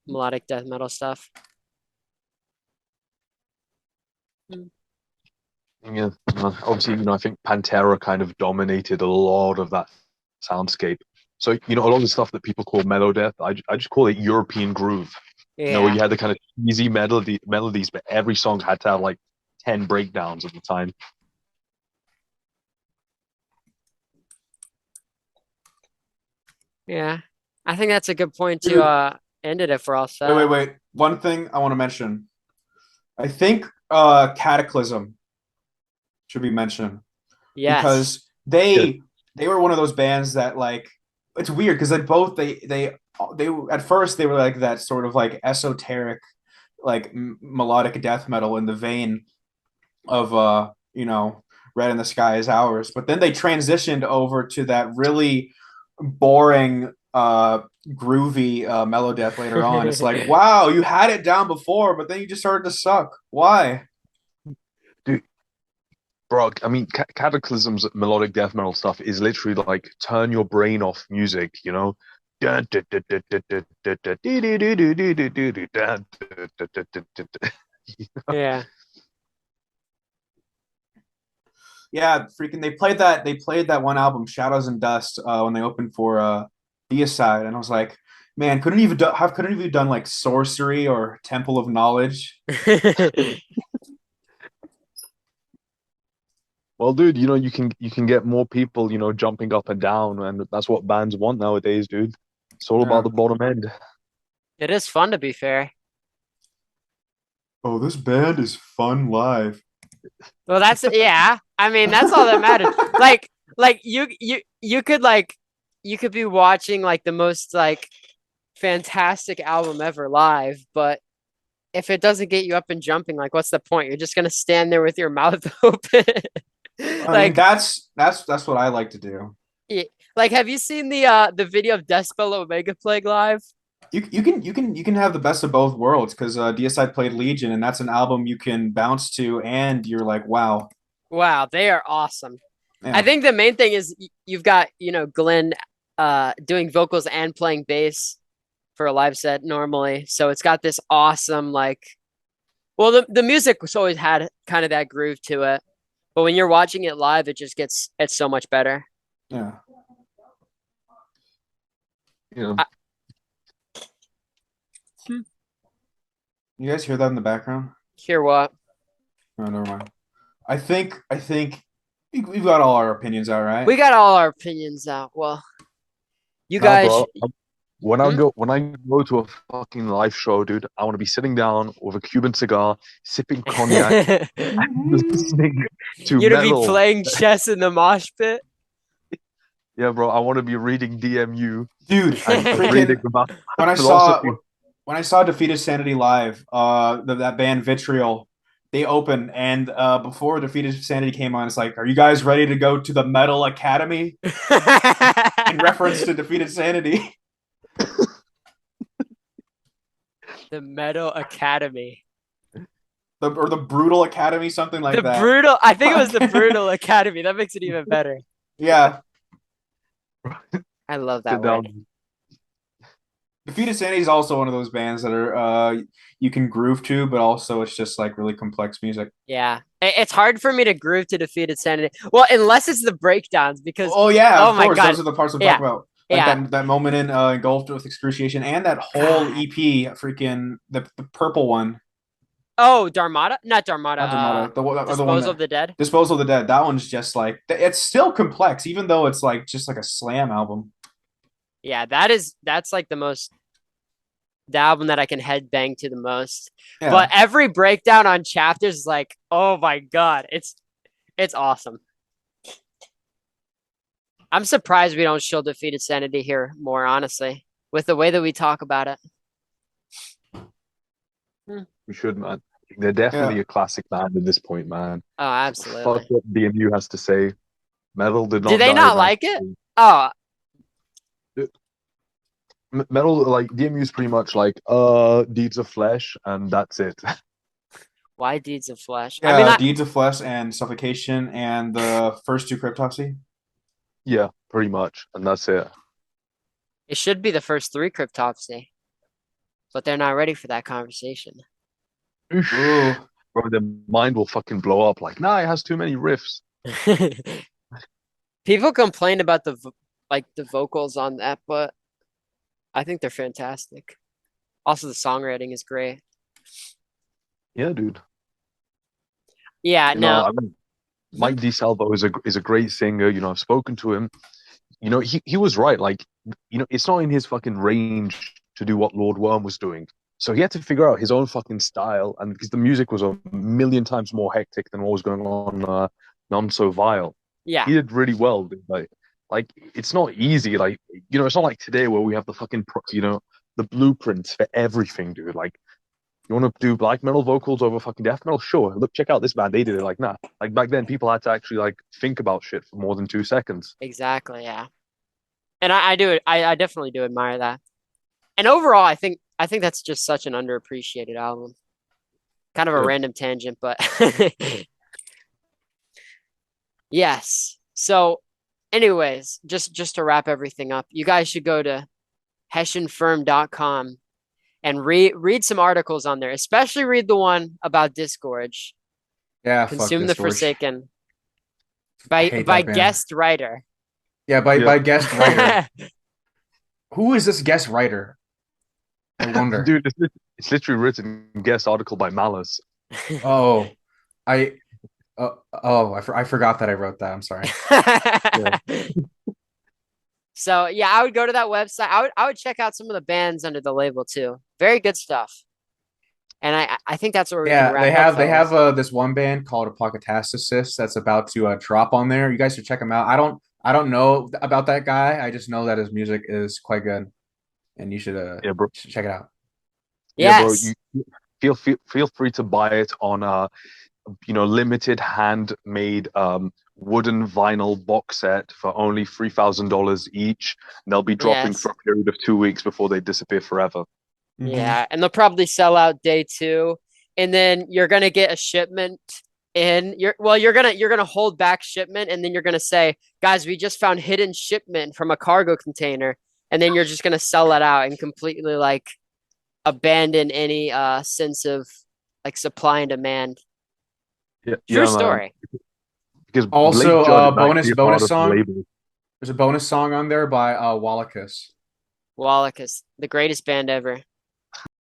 melodic death metal stuff. Mm. Yeah, obviously, I think Pantera kind of dominated a lot of that soundscape. So, a lot of the stuff that people call mellow death, I just call it European groove. Where Yeah. you had the kind of easy melodies, but every song had to have like 10 breakdowns at the time. Yeah. I think that's a good point to Dude, end it if we're all wait, set. wait. One thing I want to mention. I think Cataclysm should be mentioned Yes. because Yeah. they were one of those bands that like it's weird because they at first they were like that sort of like esoteric like melodic death metal in the vein of Red in the Sky is Ours, but then they transitioned over to that really boring groovy melodeath later on. It's like, wow, you had it down before, but then you just started to suck. Why? Dude, bro, I mean, Cataclysm's melodic death metal stuff is literally like turn your brain off music. Yeah. Yeah, freaking they played that one album Shadows and Dust when they opened for Deicide, and I was like, man, couldn't even done like Sorcery or Temple of Knowledge. Well, dude, you can get more people, jumping up and down, and that's what bands want nowadays, dude. It's all about Yeah. the bottom end. It is fun to be fair. Oh, this band is fun live. Well, that's yeah. I mean, that's all that matters. Like you could you could be watching like the most like fantastic album ever live, but if it doesn't get you up and jumping, like what's the point? You're just gonna stand there with your mouth open. I mean, Like, that's what I like to do. yeah, like have you seen the video of Despel Omega Plague live? You can have the best of both worlds because Deicide played Legion, and that's an album you can bounce to, and you're like, wow. Wow, they are awesome. I think the main thing is you've got, Glenn doing vocals and playing bass for a live set normally. So it's got this awesome well, the music's always had kind of that groove to it. But when you're watching it live, it's so much better. Yeah. Yeah. You guys hear that in the background? Hear what? Oh, never mind. I think we've got all our opinions out, right? We got all our opinions out. Well, you Nah, guys. bro. When Hmm? I go to a fucking live show, dude, I want to be sitting down with a Cuban cigar, sipping cognac, and listening to You're gonna be metal. playing chess in the mosh pit. Yeah, bro. I want to be reading DMU Dude, and reading freaking about when I saw philosophy. when I saw Defeated Sanity live, that band Vitriol, they opened and before Defeated Sanity came on, it's like, are you guys ready to go to the Metal Academy? In reference to Defeated Sanity. The Metal Academy. Or the Brutal Academy, something like that. Brutal. I think it was the Brutal Academy. That makes it even better. Yeah. I love that Sit word. down. Defeated Sanity is also one of those bands that are you can groove to, but also it's just like really complex music. Yeah. It's hard for me to groove to Defeated Sanity. Well, unless it's the breakdowns, because Oh yeah, of my course. God. Those are the parts I'm Yeah. talking about. Like Yeah. that moment in Engulfed with Excruciation and that whole God. EP, freaking the purple one. Oh, Dharmata? Not Dharmata. Not Dharmata, the other one Disposal that of the Dead. Disposal of the Dead. That one's just like it's still complex, even though it's like just like a slam album. Yeah, that's like the album that I can headbang to the most. Yeah. But every breakdown on chapters is like, oh my God, it's awesome. I'm surprised we don't show Defeated Sanity here more, honestly, with the way that we talk about it. We should, man. They're definitely a classic band at this point, man. Oh, absolutely. Fuck what DMU has to say. Metal did not. Did they die not like it? Oh, Metal, like DMU is pretty much like Deeds of Flesh, and that's it. why Deeds of Flesh? Yeah, I mean, Deeds of Flesh and Suffocation and the first two Cryptopsy. Yeah, pretty much, and that's it. it should be the first three Cryptopsy, but they're not ready for that conversation. Ooh. Bro, their mind will fucking blow up. Like, nah, it has too many riffs. People complain about the vocals on that, but I think they're fantastic. Also, the songwriting is great. Yeah, dude. Yeah, You no. know, I mean, Mike DeSalvo is a great singer. You know, I've spoken to him. You know, he was right. Like, you know, it's not in his fucking range to do what Lord Worm was doing. So he had to figure out his own fucking style, and because the music was a million times more hectic than what was going on None So Vile. Yeah. He did really well. Like it's not easy. Like, you know, it's not like today where we have the fucking the blueprints for everything, dude. Like, you want to do black metal vocals over fucking death metal? Sure. Look, check out this band. They did it. Like, nah. Like back then, people had to actually like think about shit for more than 2 seconds. Exactly, yeah. And I do it. I definitely do admire that. And overall, I think that's just such an underappreciated album. Kind of a random tangent, but yes. So, anyways, just to wrap everything up, you guys should go to hessianfirm.com and read some articles on there, especially read the one about Disgorge. Yeah, Consume the Disgorge. Forsaken by guest writer. Yeah, by guest writer. Who is this guest writer? I wonder. Dude, it's literally written guest article by Malice. Oh, I forgot that I wrote that. I'm sorry. So yeah, I would go to that website. I would check out some of the bands under the label too. Very good stuff. And I think that's where we can wrap up. They have this one band called Apocatastasis that's about to drop on there. You guys should check him out. I don't know about that guy. I just know that his music is quite good, and you should should check it out. Yes. Yeah, bro. Feel free to buy it on limited handmade wooden vinyl box set for only $3,000 each. And they'll be dropping for a period of 2 weeks before they disappear forever. Yeah, and they'll probably sell out day 2, and then you're gonna get a shipment And you're gonna hold back shipment, and then you're gonna say, guys, we just found hidden shipment from a cargo container, and then you're just gonna sell that out and completely like abandon any sense of like supply and demand. Yeah, True yeah, man. story. Because Blake Also, Judd is actually a part bonus of the song. label. There's a bonus song on there by Wallachus. Wallachus, the greatest band ever.